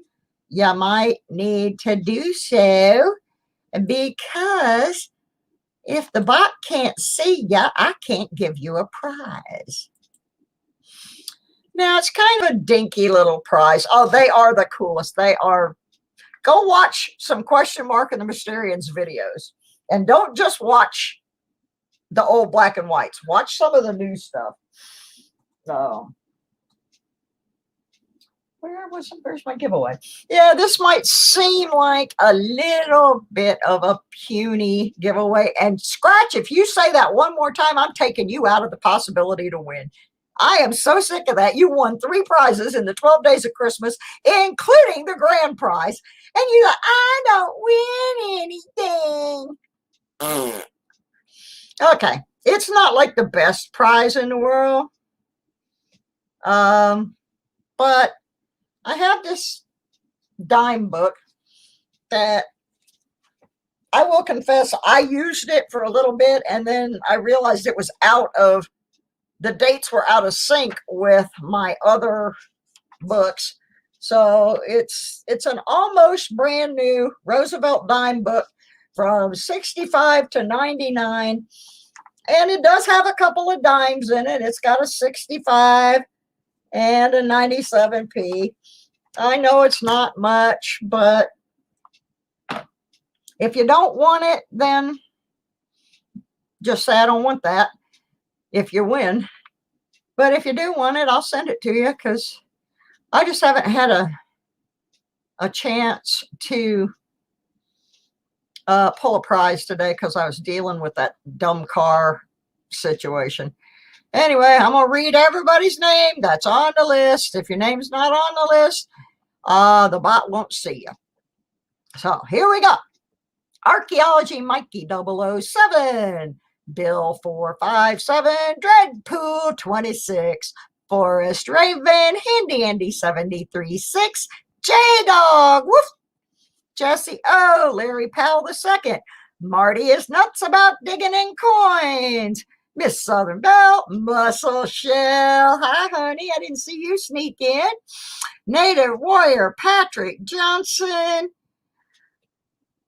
you might need to do so, because if the bot can't see you, I can't give you a prize. Now, it's kind of a dinky little prize. Oh, they are the coolest. They are. Go watch some Question Mark and the Mysterians videos. And don't just watch the old black and whites. Watch some of the new stuff. So, where's my giveaway? Yeah, this might seem like a little bit of a puny giveaway. And Scratch, if you say that one more time, I'm taking you out of the possibility to win. I am so sick of that. You won 3 prizes in the 12 days of Christmas, including the grand prize. And you're like, I don't win anything. Okay. It's not like the best prize in the world. But I have this dime book that I will confess I used it for a little bit, and then I realized it was the dates were out of sync with my other books. So it's an almost brand new Roosevelt dime book from 65 to 99. And it does have a couple of dimes in it. It's got a 65 and a 97p. I know it's not much, but if you don't want it, then just say I don't want that if you win. But if you do want it, I'll send it to you, because I just haven't had a chance to pull a prize today, because I was dealing with that dumb car situation. Anyway, I'm going to read everybody's name that's on the list. If your name's not on the list, the bot won't see you. So here we go. Archaeology Mikey 007, Bill 457, Dreadpool 26, Forest Raven, Handy Andy 73-6, J-Dog, woof, Jesse O, Larry Powell II, Marty is nuts about digging in coins, Miss Southern Belle, Muscle Shell, hi honey, I didn't see you sneak in, Native Warrior Patrick Johnson,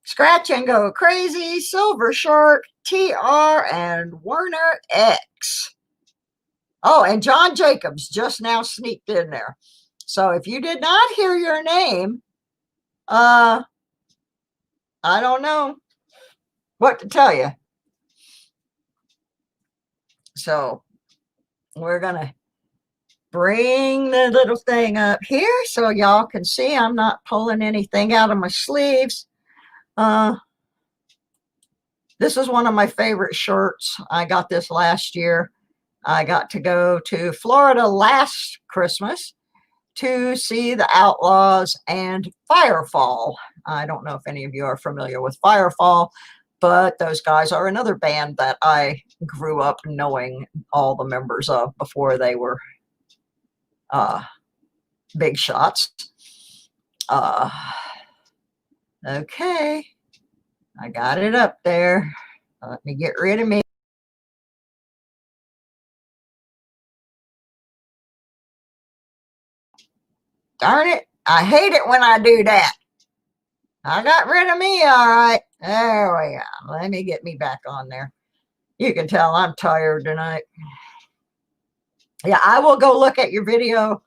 Scratch and Go Crazy, Silver Shark, TR, and Werner X. Oh, and John Jacobs just now sneaked in there. So if you did not hear your name, I don't know what to tell you. So we're going to bring the little thing up here so y'all can see I'm not pulling anything out of my sleeves. This is one of my favorite shirts. I got this last year. I got to go to Florida last Christmas to see the Outlaws and Firefall. I don't know if any of you are familiar with Firefall, but those guys are another band that I grew up knowing all the members of before they were big shots. Okay, I got it up there. Let me get rid of me. Darn it, I hate it when I do that. I got rid of me, all right. There we go. Let me get me back on there. You can tell I'm tired tonight. Yeah, I will go look at your video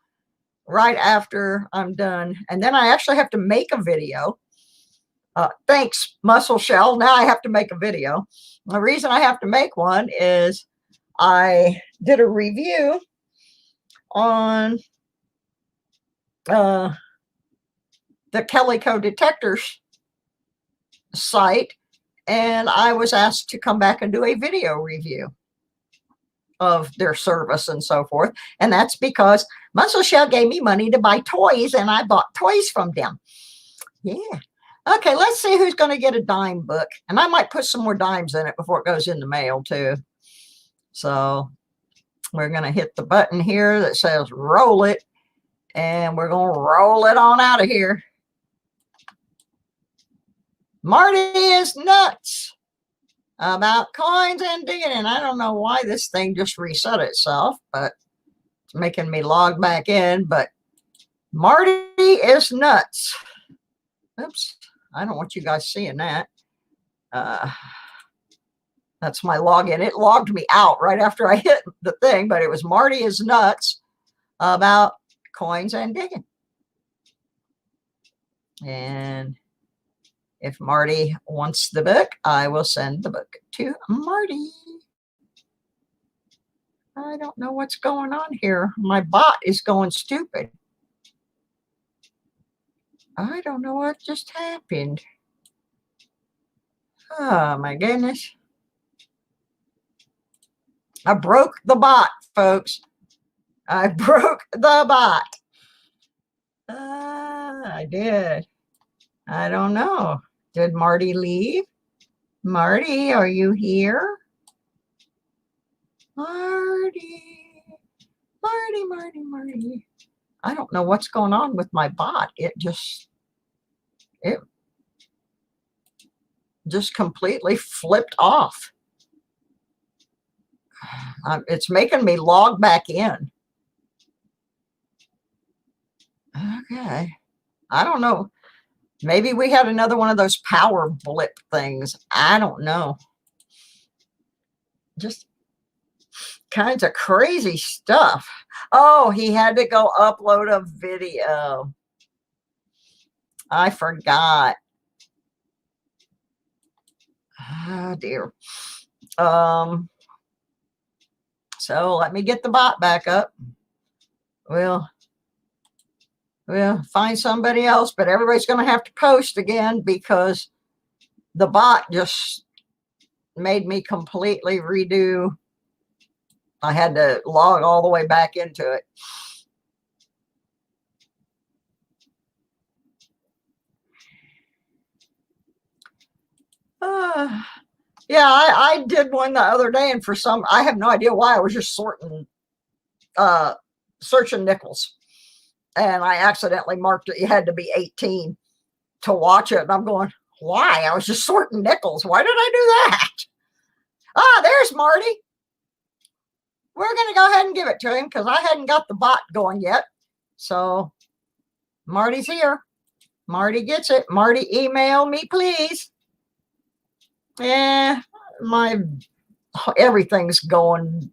right after I'm done. And then I actually have to make a video. Thanks, Muscle Shell. Now I have to make a video. The reason I have to make one is I did a review on the Calico Detectors site, and I was asked to come back and do a video review of their service and so forth. And that's because Muscle Shell gave me money to buy toys, and I bought toys from them. Yeah. Okay, let's see who's going to get a dime book. And I might put some more dimes in it before it goes in the mail too. So we're going to hit the button here that says roll it. And we're going to roll it on out of here. Marty is nuts about coins and digging. And I don't know why this thing just reset itself, but it's making me log back in. But Marty is nuts. Oops. I don't want you guys seeing that. That's my login. It logged me out right after I hit the thing, but it was Marty is nuts about coins and digging. And if Marty wants the book, I will send the book to Marty. I don't know what's going on here. My bot is going stupid. I don't know what just happened. Oh, my goodness. I broke the bot, folks. I broke the bot. I did. I don't know. Did Marty leave? Marty, are you here? Marty. Marty. I don't know what's going on with my bot. It just completely flipped off. It's making me log back in. Okay. I don't know. Maybe we had another one of those power blip things. I don't know. Just kinds of crazy stuff. Oh, he had to go upload a video. I forgot. Oh, dear. So let me get the bot back up. We'll find somebody else, but everybody's going to have to post again because the bot just made me completely redo. I had to log all the way back into it. Yeah, I did one the other day, and for some, I have no idea why. I was just searching nickels, and I accidentally marked it. You had to be 18 to watch it. And I'm going, why? I was just sorting nickels. Why did I do that? Ah, there's Marty. We're going to go ahead and give it to him because I hadn't got the bot going yet. So Marty's here. Marty gets it. Marty, email me, please. Yeah, everything's going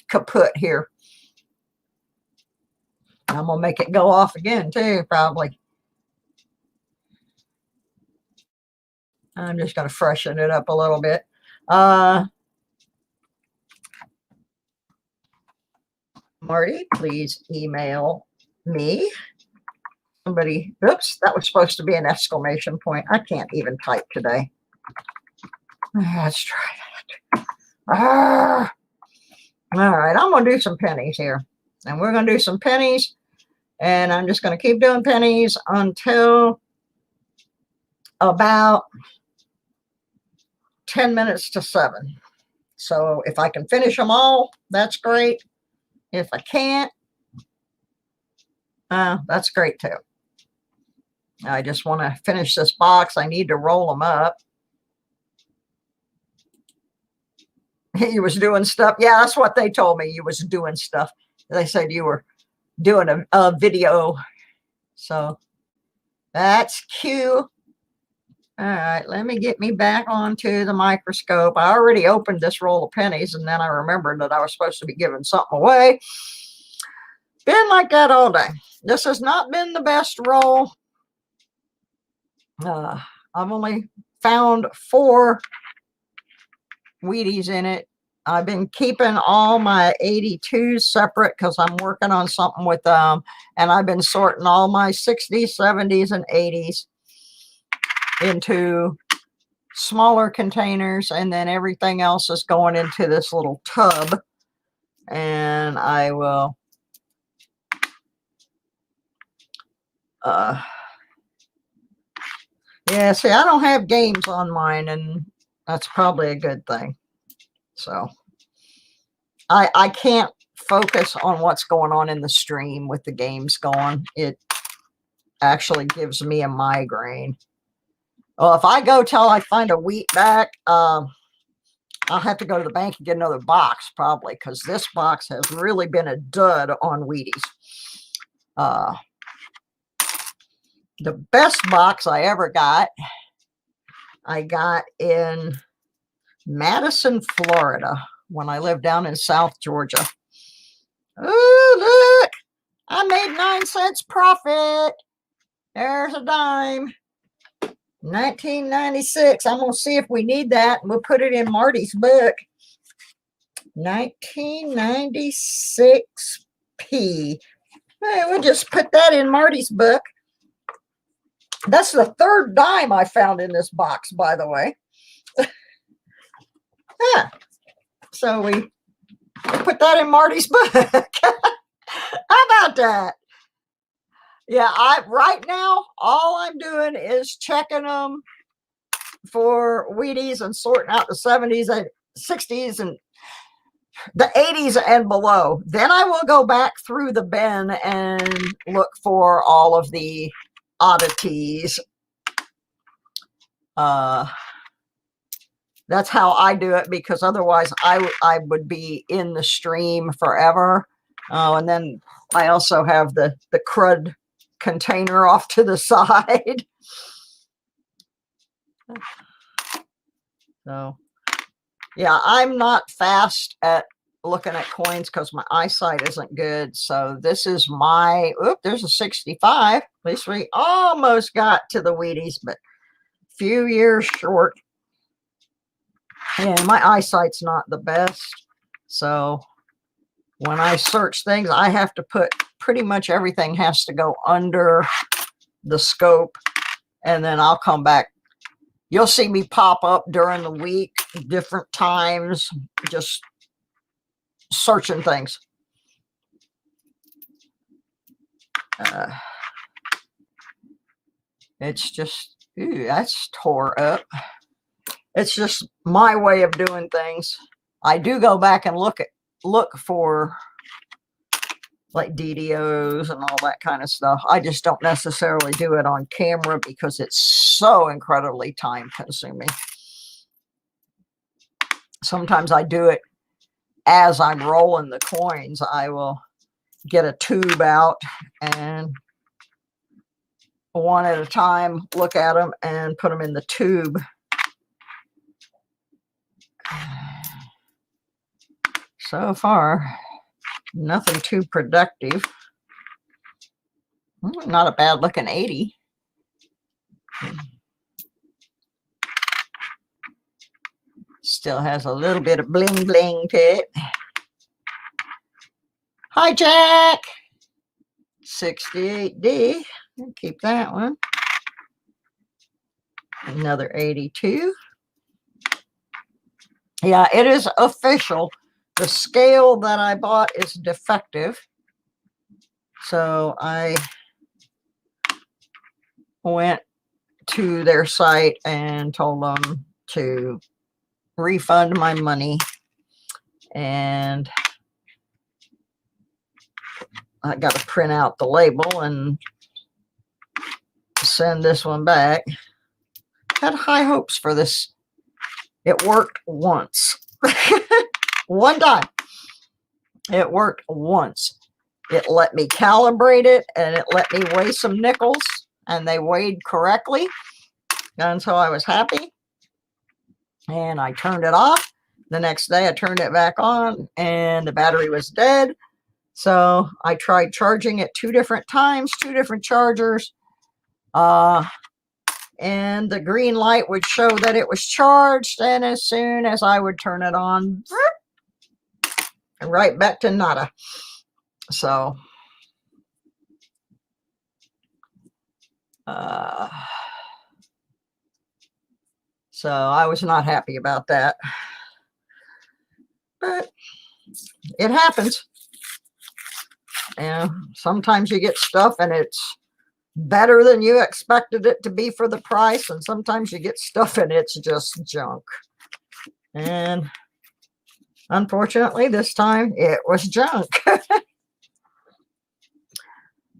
kaput here. I'm going to make it go off again too, probably. I'm just going to freshen it up a little bit. Marty, please email me. Somebody, oops, that was supposed to be an exclamation point. I can't even type today. Let's try that. All right, I'm going to do some pennies here. And we're going to do some pennies. And I'm just going to keep doing pennies until about 10 minutes to 7. So if I can finish them all, that's great. If I can't, that's great too. I just want to finish this box. I need to roll them up. He was doing stuff. Yeah, that's what they told me. You was doing stuff. They said you were doing a video. So that's cute. All right, let me get me back onto the microscope. I already opened this roll of pennies, and then I remembered that I was supposed to be giving something away. Been like that all day. This has not been the best roll. I've only found 4 Wheaties in it. I've been keeping all my 82s separate because I'm working on something with them. And I've been sorting all my 60s, 70s, and 80s into smaller containers. And then everything else is going into this little tub. And I will yeah, see, I don't have games on mine, and that's probably a good thing. So I can't focus on what's going on in the stream with the games going. It actually gives me a migraine. Well, if I go till I find a wheat back, I'll have to go to the bank and get another box probably, because this box has really been a dud on Wheaties. The best box I ever got, I got in Madison, Florida, when I lived down in South Georgia. Oh, look, I made 9 cents profit. There's a dime. 1996. I'm going to see if we need that, and we'll put it in Marty's book. 1996p. We'll just put that in Marty's book. That's the 3rd dime I found in this box, by the way. Yeah. So we put that in Marty's book. How about that? Yeah, right now, all I'm doing is checking them for Wheaties and sorting out the 70s and 60s and the 80s and below. Then I will go back through the bin and look for all of the oddities. That's how I do it, because otherwise I would be in the stream forever. And then I also have the crud container off to the side. So yeah, I'm not fast at looking at coins because my eyesight isn't good. So this is my, there's a 65. At least we almost got to the Wheaties, but a few years short. And my eyesight's not the best. So when I search things, I have to put pretty much everything has to go under the scope. And then I'll come back. You'll see me pop up during the week, different times, just searching things. It's just, that's tore up. It's just my way of doing things. I do go back and look for like DDOs and all that kind of stuff. I just don't necessarily do it on camera because it's so incredibly time consuming. Sometimes I do it as I'm rolling the coins. I will get a tube out and one at a time look at them and put them in the tube. So far, nothing too productive. Not a bad looking 80. Still has a little bit of bling bling to it. Hi, Jack. 68D. Keep that one. Another 82. Yeah, it is official. The scale that I bought is defective. So I went to their site and told them to refund my money. And I got to print out the label and send this one back. Had high hopes for this. It worked once. One time. It worked once. It let me calibrate it, and it let me weigh some nickels, and they weighed correctly. And so I was happy. And I turned it off. The next day I turned it back on, and the battery was dead. So I tried charging it 2 different times, 2 different chargers. And the green light would show that it was charged. And as soon as I would turn it on, right back to nada. So, so I was not happy about that. But it happens. And sometimes you get stuff and it's better than you expected it to be for the price, and sometimes you get stuff and it's just junk. And unfortunately this time it was junk.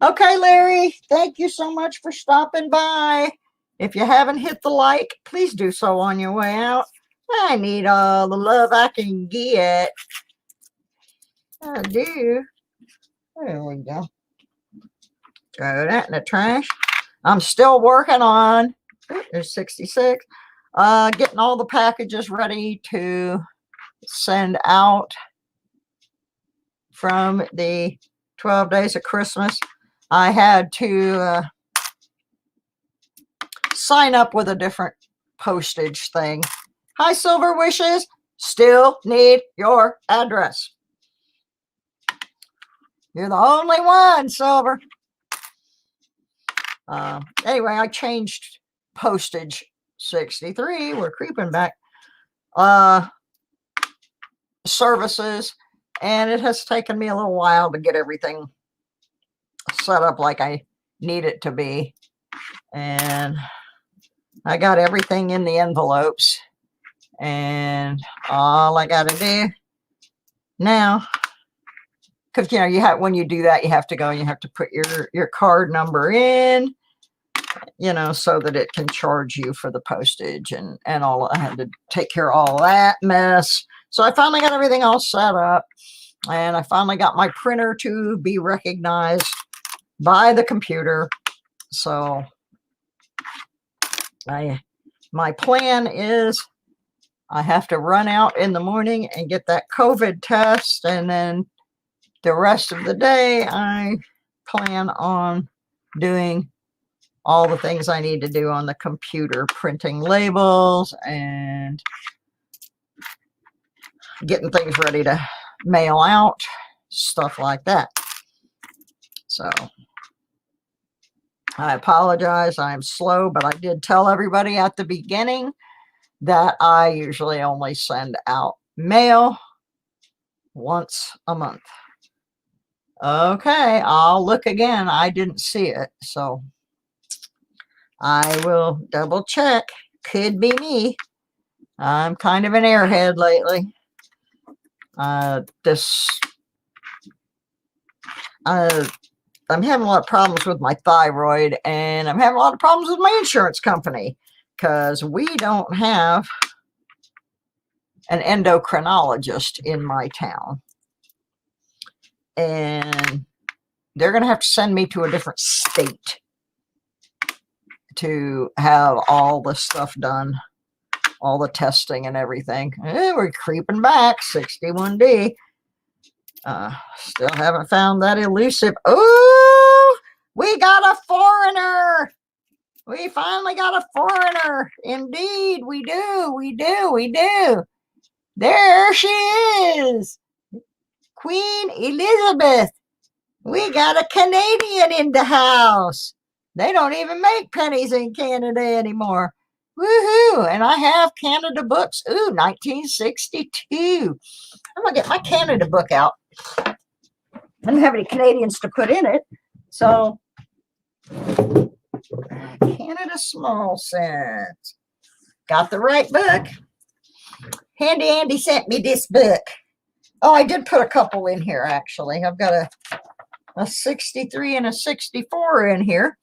Okay, Larry, thank you so much for stopping by. If you haven't hit the like, please do so on your way out. I need all the love I can get. I do. There we go. Throw that in the trash. I'm still working on, there's 66, getting all the packages ready to send out from the 12 days of Christmas. I had to sign up with a different postage thing. Hi, Silver Wishes. Still need your address. You're the only one, Silver. Anyway, I changed postage 63. We're creeping back. Services, and it has taken me a little while to get everything set up like I need it to be. And I got everything in the envelopes, and all I got to do now, because you know, you have, when you do that, you have to go and you have to put your card number in, you know, so that it can charge you for the postage and all. I had to take care of all that mess. So I finally got everything all set up, and I finally got my printer to be recognized by the computer. So my plan is I have to run out in the morning and get that COVID test, and then the rest of the day I plan on doing all the things I need to do on the computer, printing labels and getting things ready to mail out, stuff like that. So I apologize, I'm slow, but I did tell everybody at the beginning that I usually only send out mail once a month. Okay, I'll look again. I didn't see it, so I will double check. Could be me. I'm kind of an airhead lately. I'm having a lot of problems with my thyroid, and I'm having a lot of problems with my insurance company because we don't have an endocrinologist in my town. And they're going to have to send me to a different state to have all the stuff done, all the testing and everything. We're creeping back, 61D. Still haven't found that elusive. Oh, we got a foreigner. We finally got a foreigner. Indeed, we do. We do. We do. There she is. Queen Elizabeth. We got a Canadian in the house. They don't even make pennies in Canada anymore. Woohoo! And I have Canada books. Ooh, 1962. I'm going to get my Canada book out. I don't have any Canadians to put in it. So, Canada Small Cents. Got the right book. Handy Andy sent me this book. Oh, I did put a couple in here, actually. I've got a 63 and a 64 in here.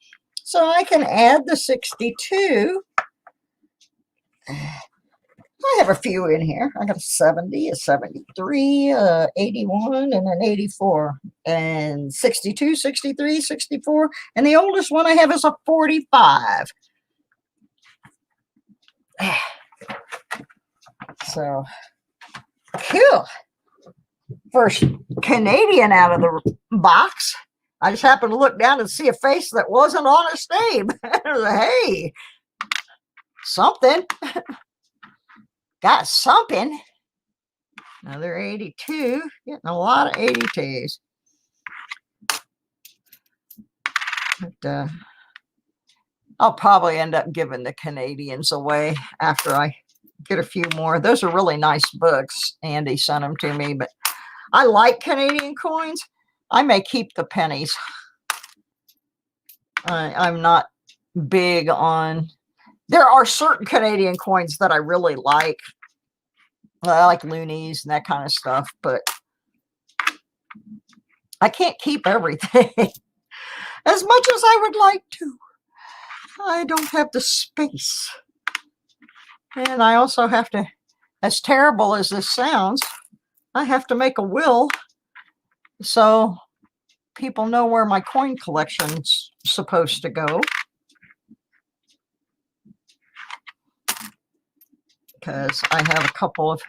So I can add the 62. I have a few in here. I got a 70, a 73, 81, and an 84, and 62, 63, 64, and the oldest one I have is a 45. So, cool. first Canadian out of the box. I just happened to look down and see a face that wasn't on his name. Hey, something. Got something. Another 82. Getting a lot of 82s. But, I'll probably end up giving the Canadians away after I get a few more. Those are really nice books. Andy sent them to me, but I like Canadian coins. I may keep the pennies. I'm not big on... There are certain Canadian coins that I really like. I like loonies and that kind of stuff, but I can't keep everything as much as I would like to. I don't have the space. And I also have to, as terrible as this sounds, I have to make a will so people know where my coin collection's supposed to go. Because I have a couple of,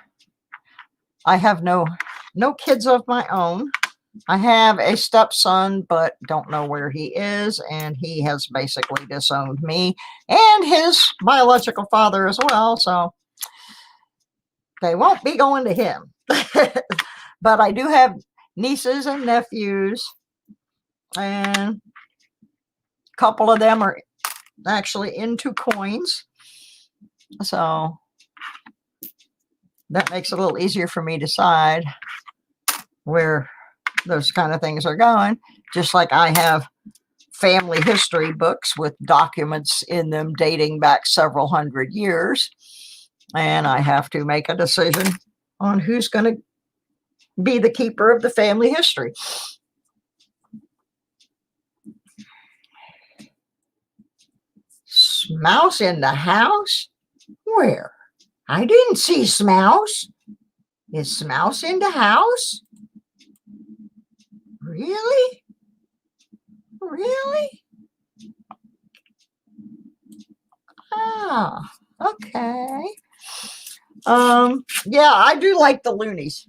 I have no kids of my own. I have a stepson, but don't know where he is, and he has basically disowned me and his biological father as well, so they won't be going to him. But I do have nieces and nephews, and a couple of them are actually into coins, so that makes it a little easier for me to decide where those kind of things are going. Just like I have family history books with documents in them dating back several hundred years, and I have to make a decision on who's going to be the keeper of the family history. Mouse in the house? Where? I didn't see Smouse. Is Smouse in the house? Really? Really? Ah, okay. Yeah, I do like the loonies.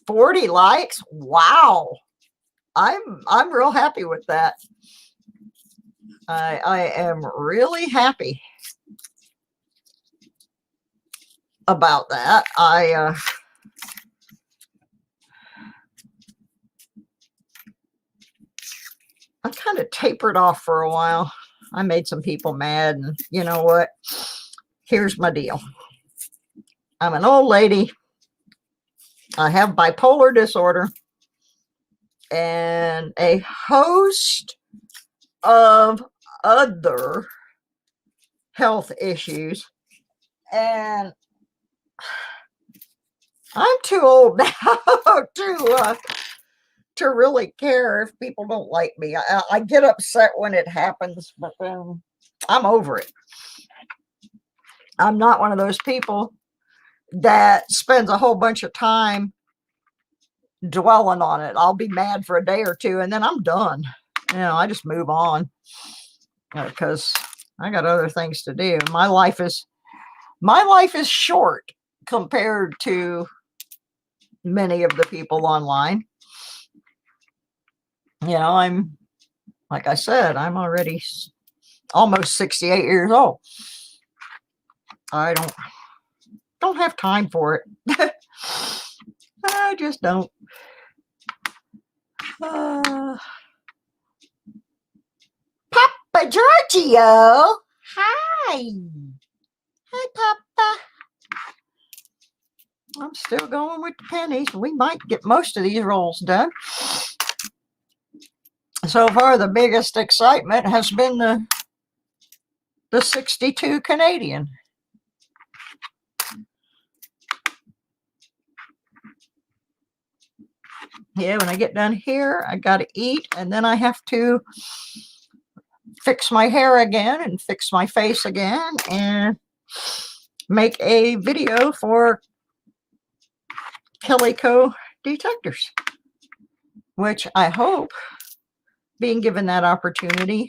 40 likes? Wow. I'm real happy with that. I am really happy about that. I kind of tapered off for a while. I made some people mad, and you know what? Here's my deal. I'm an old lady. I have bipolar disorder and a host of other health issues, and I'm too old now to really care if people don't like me. I get upset when it happens, but then I'm over it. I'm not one of those people that spends a whole bunch of time dwelling on it. I'll be mad for a day or two, and then I'm done. You know, I just move on because I got other things to do. My life is short compared to many of the people online. You know, I'm, like I said, I'm already almost 68 years old. I don't have time for it. I just don't. Papa Giorgio. Hi. Hi, Papa. I'm still going with the pennies. We might get most of these rolls done. So far, the biggest excitement has been the 62 Canadian. Yeah, when I get done here, I got to eat, and then I have to fix my hair again and fix my face again and make a video for Calico Detectors, which I hope, being given that opportunity,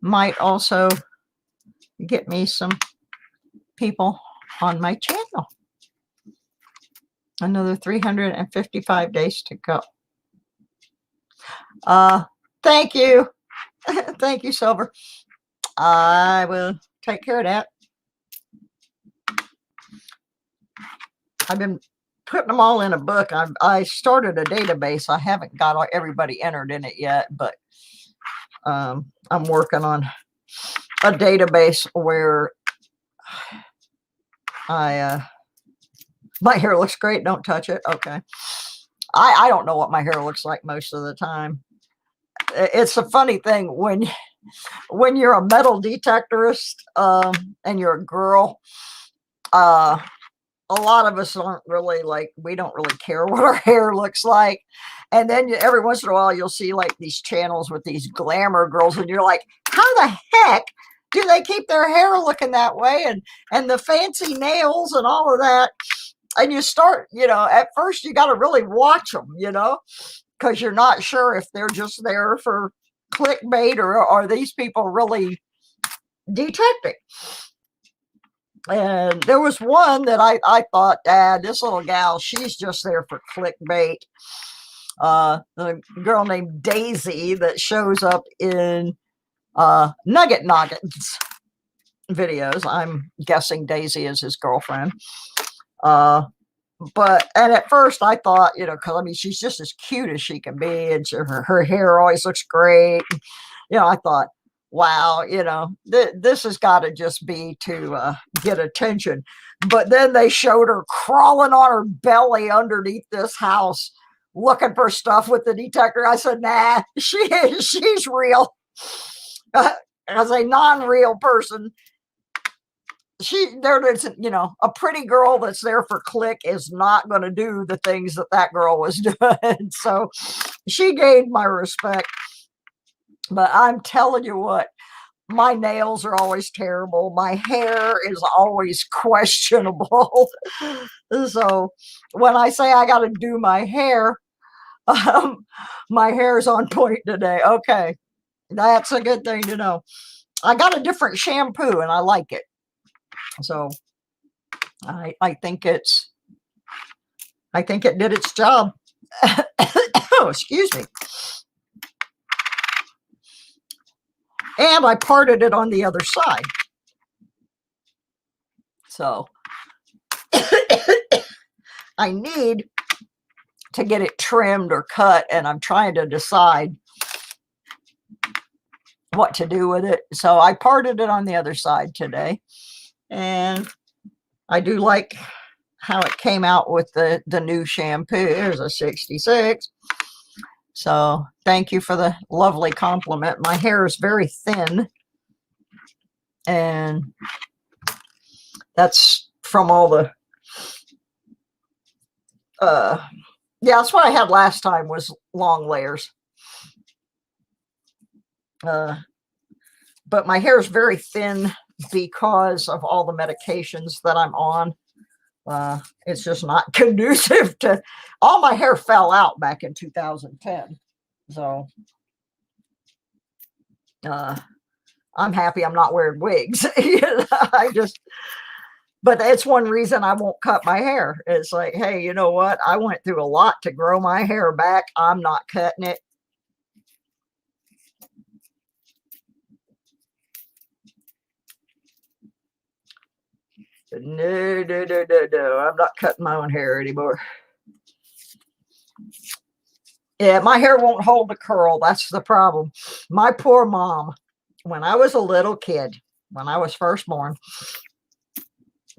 might also get me some people on my channel. Another 355 days to go. Thank you. Thank you, Silver. I will take care of that. I've been putting them all in a book. I started a database. I haven't got everybody entered in it yet, but I'm working on a database where my hair looks great. Don't touch it. Okay. I don't know what my hair looks like most of the time. It's a funny thing when you're a metal detectorist and you're a girl, a lot of us aren't really like, we don't really care what our hair looks like. And then every once in a while, you'll see like these channels with these glamour girls, and you're like, how the heck do they keep their hair looking that way? And the fancy nails and all of that. And you start, at first you got to really watch them, because you're not sure if they're just there for clickbait or are these people really detecting. And there was one that I thought, Dad, this little gal, she's just there for clickbait. The girl named Daisy that shows up in Nugget Noggins videos. I'm guessing Daisy is his girlfriend. And at first I thought, because I mean, she's just as cute as she can be, and her hair always looks great. I thought, wow, this has got to just be to get attention. But then they showed her crawling on her belly underneath this house, looking for stuff with the detector. I said, nah, she's real. As a non-real person, there's a pretty girl that's there for click is not going to do the things that girl was doing. So she gained my respect. But I'm telling you what, my nails are always terrible. My hair is always questionable. So when I say I got to do my hair is on point today. Okay, that's a good thing to know. I got a different shampoo and I like it. So I think it did its job. Oh, excuse me. And I parted it on the other side. So I need to get it trimmed or cut, and I'm trying to decide what to do with it. So I parted it on the other side today. And I do like how it came out with the new shampoo. There's a 66. So thank you for the lovely compliment. My hair is very thin, and that's from all the yeah, that's what I had last time was long layers. But my hair is very thin because of all the medications that I'm on. It's just not conducive to, all my hair fell out back in 2010. So I'm happy I'm not wearing wigs. But it's one reason I won't cut my hair. It's like, hey, you know what? I went through a lot to grow my hair back. I'm not cutting it. No. I'm not cutting my own hair anymore. Yeah, my hair won't hold the curl. That's the problem. My poor mom, when I was a little kid, when I was first born,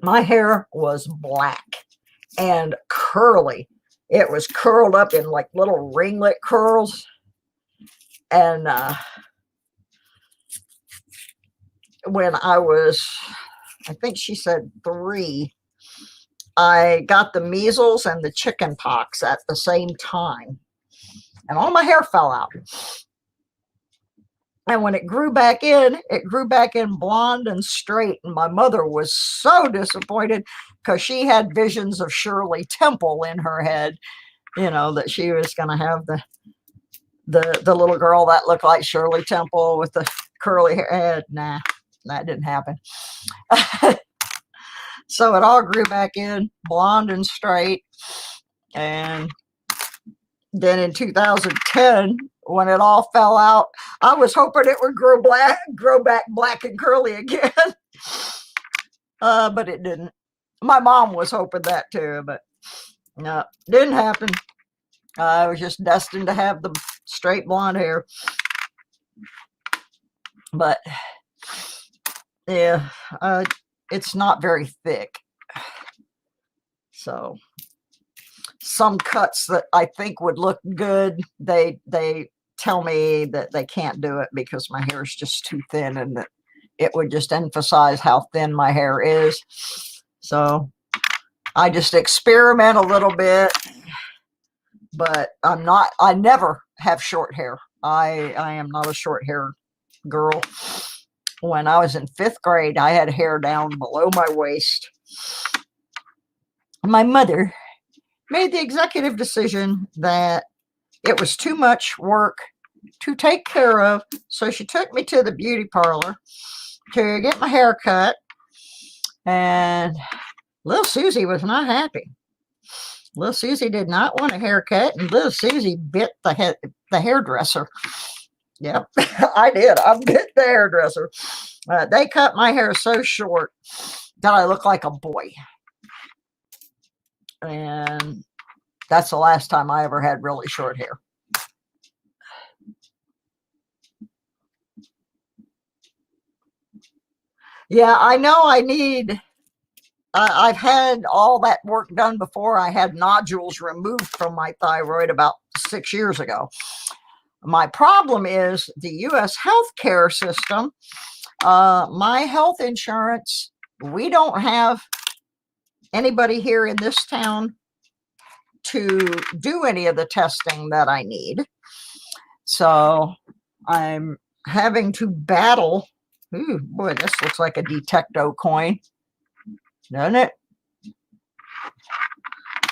my hair was black and curly. It was curled up in like little ringlet curls. And when I was, I think she said 3, I got the measles and the chicken pox at the same time. And all my hair fell out. And when it grew back in blonde and straight. And my mother was so disappointed because she had visions of Shirley Temple in her head, that she was going to have the little girl that looked like Shirley Temple with the curly hair. Nah, that didn't happen. So it all grew back in, blonde and straight. And then in 2010, when it all fell out, I was hoping it would grow back black and curly again. But it didn't. My mom was hoping that too, but no, didn't happen. I was just destined to have the straight blonde hair. But yeah, it's not very thick. So some cuts that I think would look good, they tell me that they can't do it because my hair is just too thin, and that it would just emphasize how thin my hair is. So I just experiment a little bit, but I never have short hair. I am not a short hair girl. When I was in 5th grade, I had hair down below my waist. My mother made the executive decision that it was too much work to take care of, so she took me to the beauty parlor to get my hair cut, and little Susie was not happy. Little Susie did not want a haircut, and little Susie bit the hairdresser. Yep, I did. I bit the hairdresser. They cut my hair so short that I look like a boy. And that's the last time I ever had really short hair. Yeah, I know I need, I've had all that work done before. I had nodules removed from my thyroid about 6 years ago. My problem is the U.S. healthcare system. My health insurance, we don't have anybody here in this town to do any of the testing that I need. So I'm having to battle. Ooh, boy, this looks like a Detecto coin, doesn't it?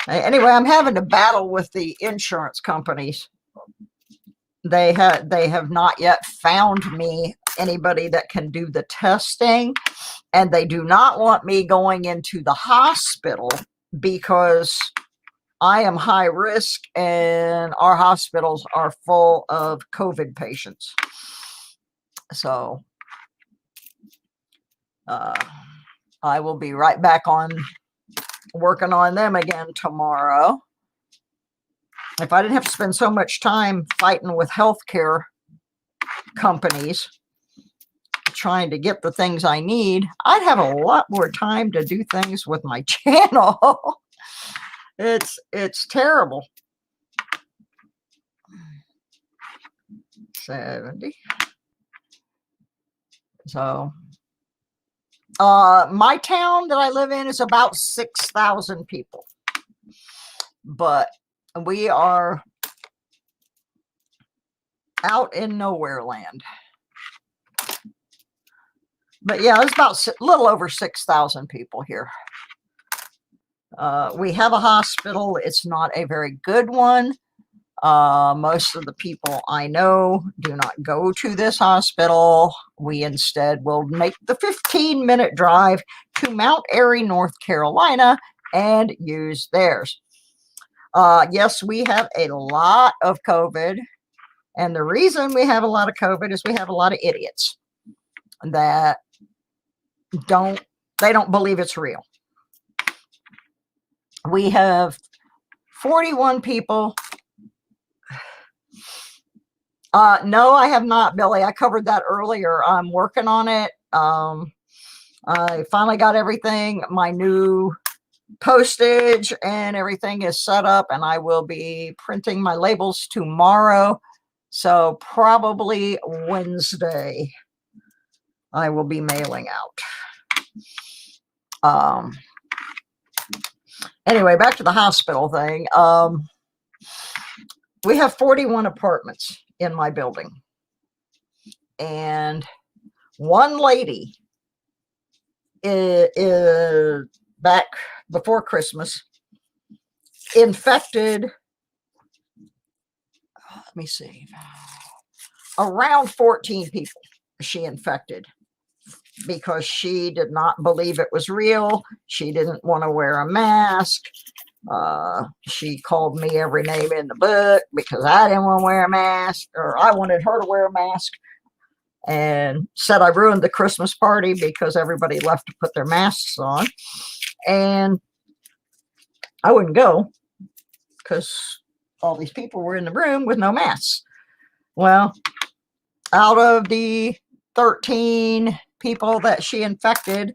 Anyway, I'm having to battle with the insurance companies. They have not yet found me anybody that can do the testing, and they do not want me going into the hospital because I am high risk, and our hospitals are full of COVID patients. So I will be right back on working on them again tomorrow. If I didn't have to spend so much time fighting with healthcare companies trying to get the things I need, I'd have a lot more time to do things with my channel. It's terrible. 70. So my town that I live in is about 6,000 people, but we are out in nowhere land. But yeah, it's about a little over 6,000 people here. We have a hospital. It's not a very good one. Most of the people I know do not go to this hospital. We instead will make the 15-minute drive to Mount Airy, North Carolina, and use theirs. Yes, we have a lot of COVID. And the reason we have a lot of COVID is we have a lot of idiots that don't believe it's real. We have 41 people. No, I have not, Billy. I covered that earlier. I'm working on it. I finally got everything. My new postage and everything is set up, and I will be printing my labels tomorrow. So probably Wednesday, I will be mailing out. Anyway, back to the hospital thing. We have 41 apartments in my building. And one lady is back before Christmas infected, let me see, around 14 people she infected because she did not believe it was real. She didn't want to wear a mask. She called me every name in the book because I didn't want to wear a mask, or I wanted her to wear a mask, and said I ruined the Christmas party because everybody left to put their masks on. And I wouldn't go because all these people were in the room with no masks. Well, out of the 13 people that she infected,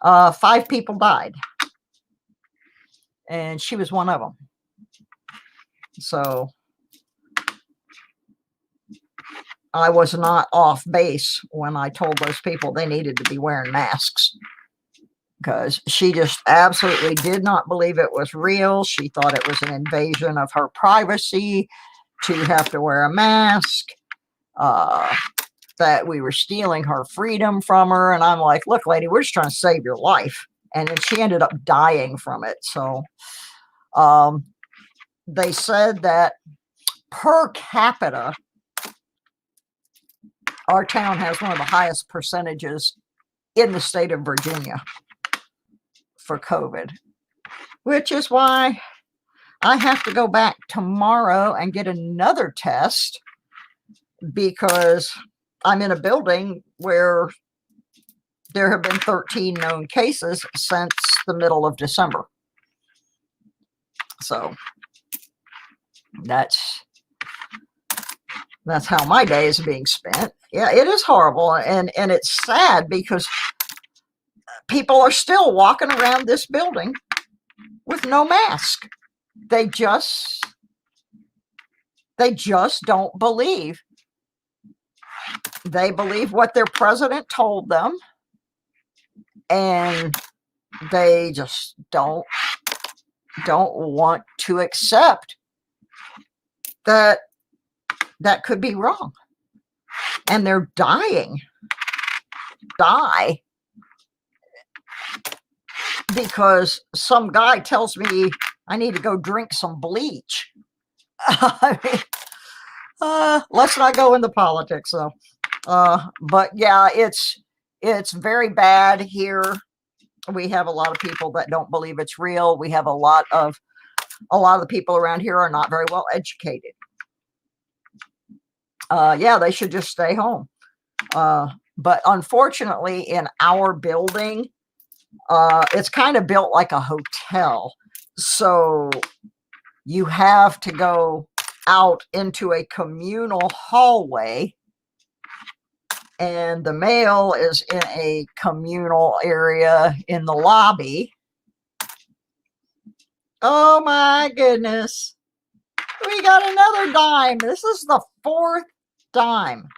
5 people died. And she was one of them. So I was not off base when I told those people they needed to be wearing masks, because she just absolutely did not believe it was real. She thought it was an invasion of her privacy to have to wear a mask, that we were stealing her freedom from her. And I'm like, look, lady, we're just trying to save your life. And then she ended up dying from it. So they said that per capita, our town has one of the highest percentages in the state of Virginia for COVID, which is why I have to go back tomorrow and get another test, because I'm in a building where there have been 13 known cases since the middle of December. So that's how my day is being spent. Yeah, it is horrible. And it's sad because people are still walking around this building with no mask. They just don't believe. They believe what their president told them, and they just don't want to accept that could be wrong. And they're die because some guy tells me I need to go drink some bleach. I mean, let's not go into politics though. But yeah, it's very bad here. We have a lot of people that don't believe it's real. We have a lot of the people around here are not very well educated. Yeah, they should just stay home. But unfortunately, in our building, it's kind of built like a hotel. So you have to go out into a communal hallway, and the mail is in a communal area in the lobby. Oh my goodness. We got another dime. This is the 4th dime.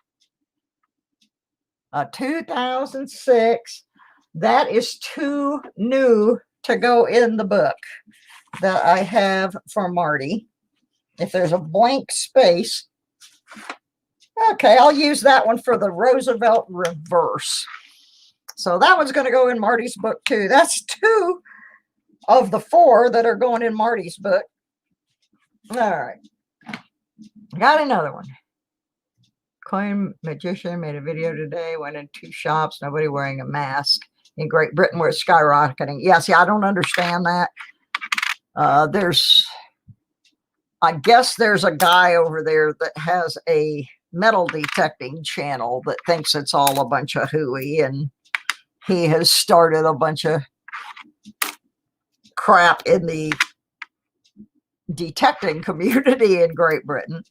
2006. That is too new to go in the book that I have for Marty. If there's a blank space, okay, I'll use that one for the Roosevelt reverse. So that one's going to go in Marty's book too. That's 2 of the 4 that are going in Marty's book. All right. Got another one. Coin magician made a video today, went in 2 shops, nobody wearing a mask. In Great Britain, where it's skyrocketing. Yeah, see, I don't understand that. I guess there's a guy over there that has a metal detecting channel that thinks it's all a bunch of hooey, and he has started a bunch of crap in the detecting community in Great Britain.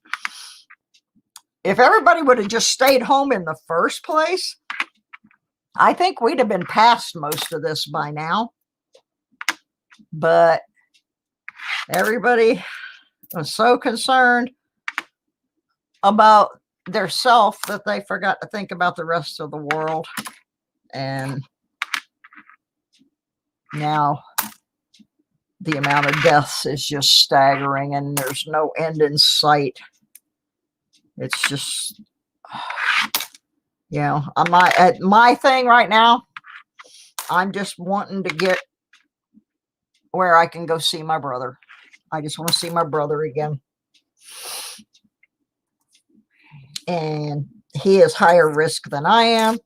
If everybody would have just stayed home in the first place, I think we'd have been past most of this by now. But everybody was so concerned about their self that they forgot to think about the rest of the world. And now the amount of deaths is just staggering, and there's no end in sight. It's just, you know, my thing right now, I'm just wanting to get where I can go see my brother. I just want to see my brother again. And he is higher risk than I am.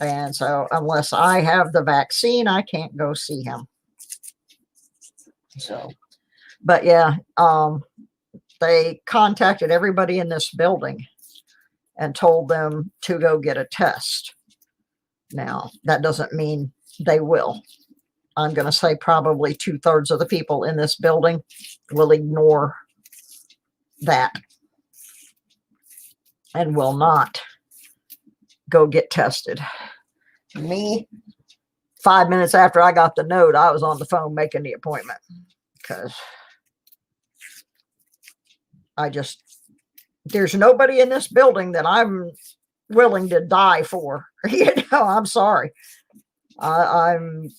And so unless I have the vaccine, I can't go see him. So, but yeah, they contacted everybody in this building and told them to go get a test. Now, that doesn't mean they will. I'm going to say probably 2/3 of the people in this building will ignore that and will not go get tested. Me, 5 minutes after I got the note, I was on the phone making the appointment because there's nobody in this building that I'm willing to die for. I'm sorry. I'm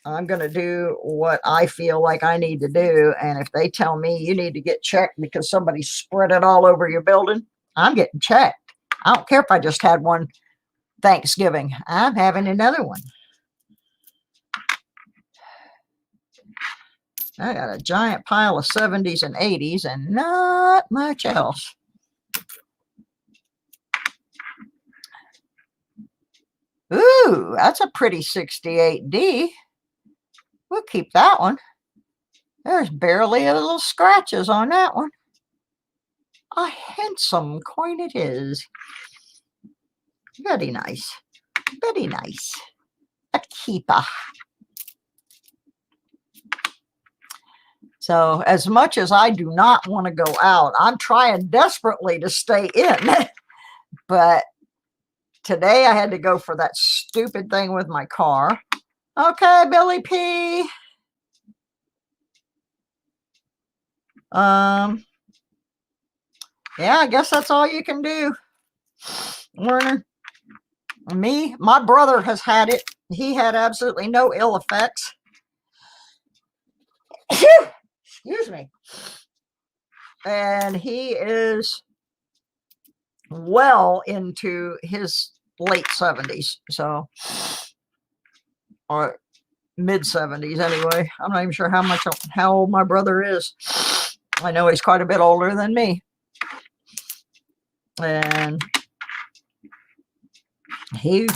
going to do what I feel like I need to do. And if they tell me you need to get checked because somebody spread it all over your building, I'm getting checked. I don't care if I just had one Thanksgiving. I'm having another one. I got a giant pile of 70s and 80s and not much else. Ooh, that's a pretty 68D. We'll keep that one. There's barely a little scratches on that one. A handsome coin it is. Very nice. Very nice. A keeper. So as much as I do not want to go out, I'm trying desperately to stay in. But today I had to go for that stupid thing with my car. Okay, Billy P. Yeah, I guess that's all you can do, Werner. Me, my brother has had it. He had absolutely no ill effects. Excuse me. And he is well into his late 70s. So, or mid 70s anyway. I'm not even sure how old my brother is. I know he's quite a bit older than me. And he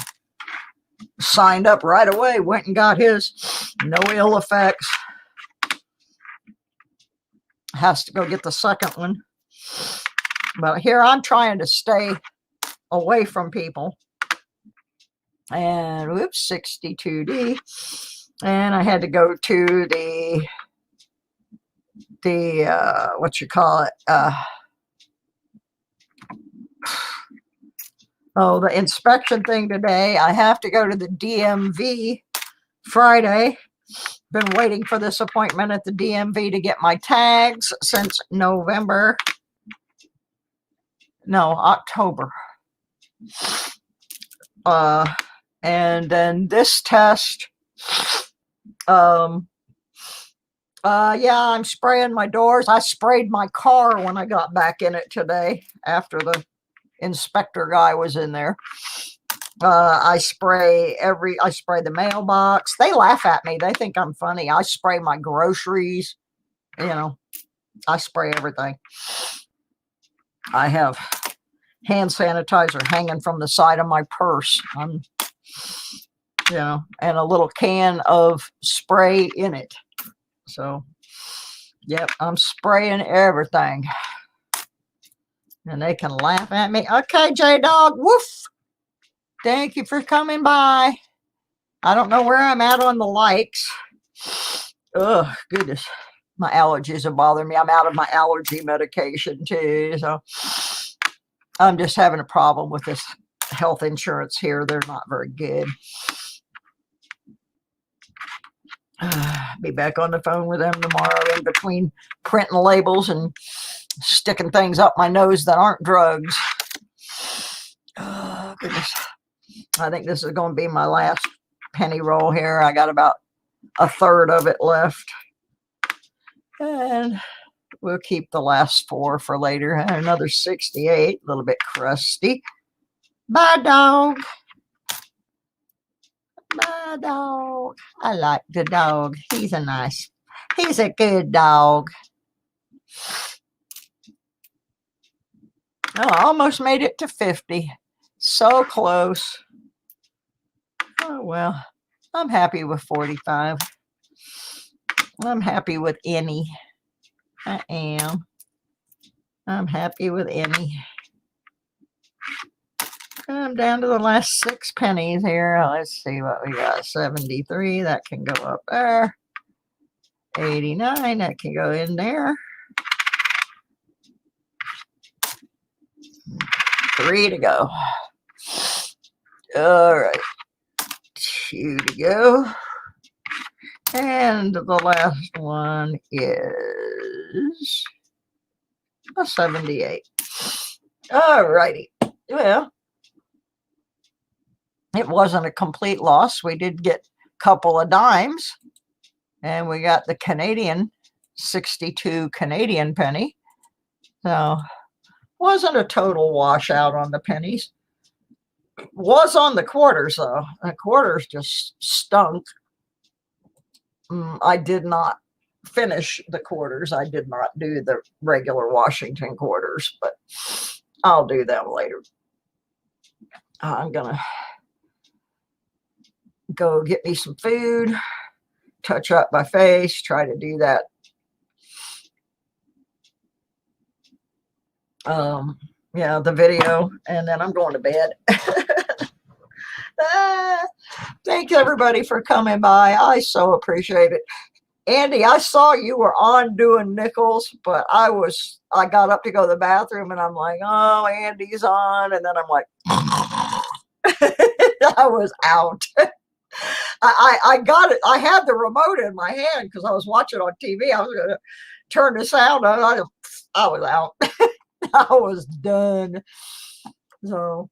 signed up right away, went and got his. No ill effects. Has to go get the second one. But here I'm trying to stay away from people. And whoops, 62D. And I had to go to the what you call it? The inspection thing today. I have to go to the DMV Friday. Been waiting for this appointment at the DMV to get my tags since October. And then this test, yeah, I'm spraying my doors. I sprayed my car when I got back in it today after the inspector guy was in there. I spray the mailbox. They laugh at me. They think I'm funny. I spray my groceries. I spray everything. I have hand sanitizer hanging from the side of my purse. And a little can of spray in it. So, yep, I'm spraying everything. And they can laugh at me. Okay, J-Dog, woof. Thank you for coming by. I don't know where I'm at on the likes. Oh, goodness. My allergies are bothering me. I'm out of my allergy medication, too. So I'm just having a problem with this health insurance here. They're not very good. Be back on the phone with them tomorrow in between printing labels and sticking things up my nose that aren't drugs. Oh, goodness. I think this is going to be my last penny roll here. I got about 1/3 of it left. And we'll keep the last 4 for later. And another 68, a little bit crusty. Bye, dog. Bye, dog. I like the dog. He's a good dog. Oh, I almost made it to 50. So close. Oh, well, I'm happy with 45. I'm happy with any. I am. I'm happy with any. I'm down to the last 6 pennies here. Let's see what we got. 73, that can go up there. 89, that can go in there. 3 to go. All right. 2 to go. And the last one is a 78. All righty. Well, it wasn't a complete loss. We did get a couple of dimes. And we got the Canadian 62 Canadian penny. So wasn't a total washout on the pennies. Was on the quarters though. The quarters just stunk. I did not finish the quarters. I did not do the regular Washington quarters, but I'll do them later. I'm gonna go get me some food, touch up my face, try to do that. Yeah, the video, and then I'm going to bed. Thank everybody for coming by. I so appreciate it. Andy, I saw you were on doing nickels, but I got up to go to the bathroom and I'm like, oh, Andy's on. And then I'm like, I was out. I got it. I had the remote in my hand because I was watching on TV. I was going to turn the sound on. I was out. I was done. So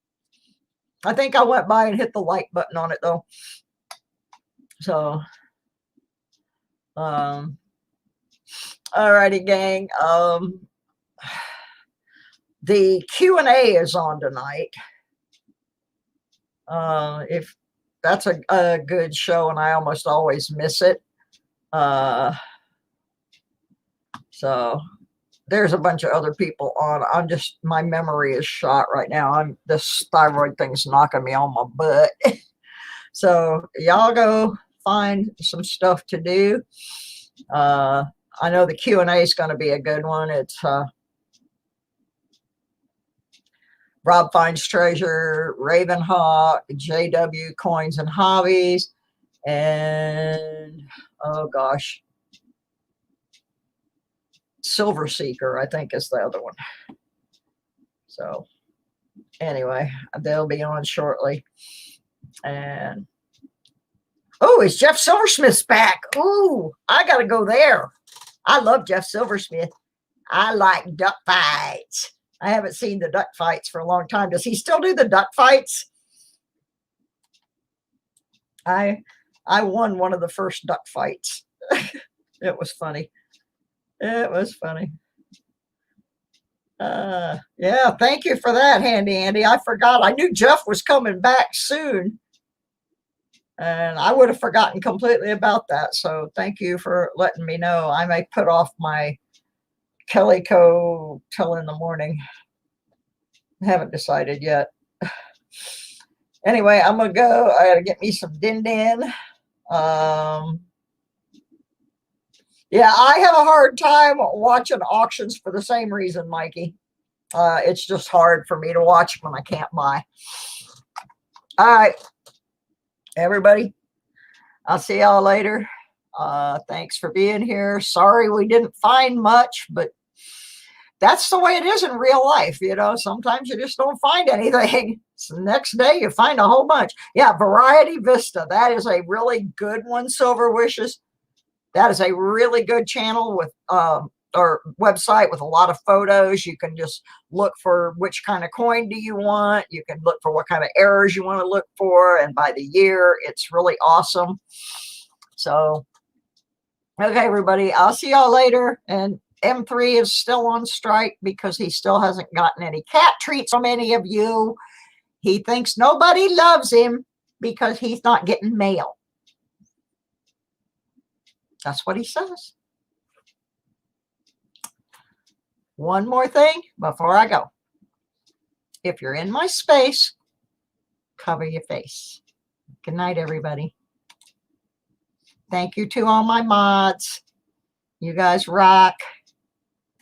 I think I went by and hit the like button on it though. So, all righty, gang. The Q&A is on tonight. If that's a good show, and I almost always miss it. So there's a bunch of other people on. My memory is shot right now. This thyroid thing's knocking me on my butt. So y'all go find some stuff to do. I know the Q&A is going to be a good one. It's Rob Finds Treasure, Ravenhawk, JW Coins and Hobbies, and oh gosh, Silver Seeker, I think is the other one. So anyway, they'll be on shortly. And oh, it's Jeff Silversmith's back. Ooh, I gotta go there. I love Jeff Silversmith. I like duck fights. I haven't seen the duck fights for a long time. Does he still do the duck fights? I won one of the first duck fights. It was funny. It was funny. Yeah, thank you for that, Handy Andy. I forgot. I knew Jeff was coming back soon. And I would have forgotten completely about that. So thank you for letting me know. I may put off my Calico till in the morning. I haven't decided yet. Anyway, I'm going to go. I got to get me some din din. Yeah, I have a hard time watching auctions for the same reason, Mikey. It's just hard for me to watch when I can't buy. All right, everybody. I'll see y'all later. Thanks for being here. Sorry we didn't find much, but that's the way it is in real life. You know, sometimes you just don't find anything. So the next day you find a whole bunch. Yeah, Variety Vista. That is a really good one, Silver Wishes. That is a really good channel with or website with a lot of photos. You can just look for which kind of coin do you want. You can look for what kind of errors you want to look for, and by the year. It's really awesome. So, okay, everybody, I'll see y'all later. And M3 is still on strike because he still hasn't gotten any cat treats from any of you. He thinks nobody loves him because he's not getting mail. That's what he says. One more thing before I go. If you're in my space cover your face. Good night, everybody. Thank you to all my mods. You guys rock.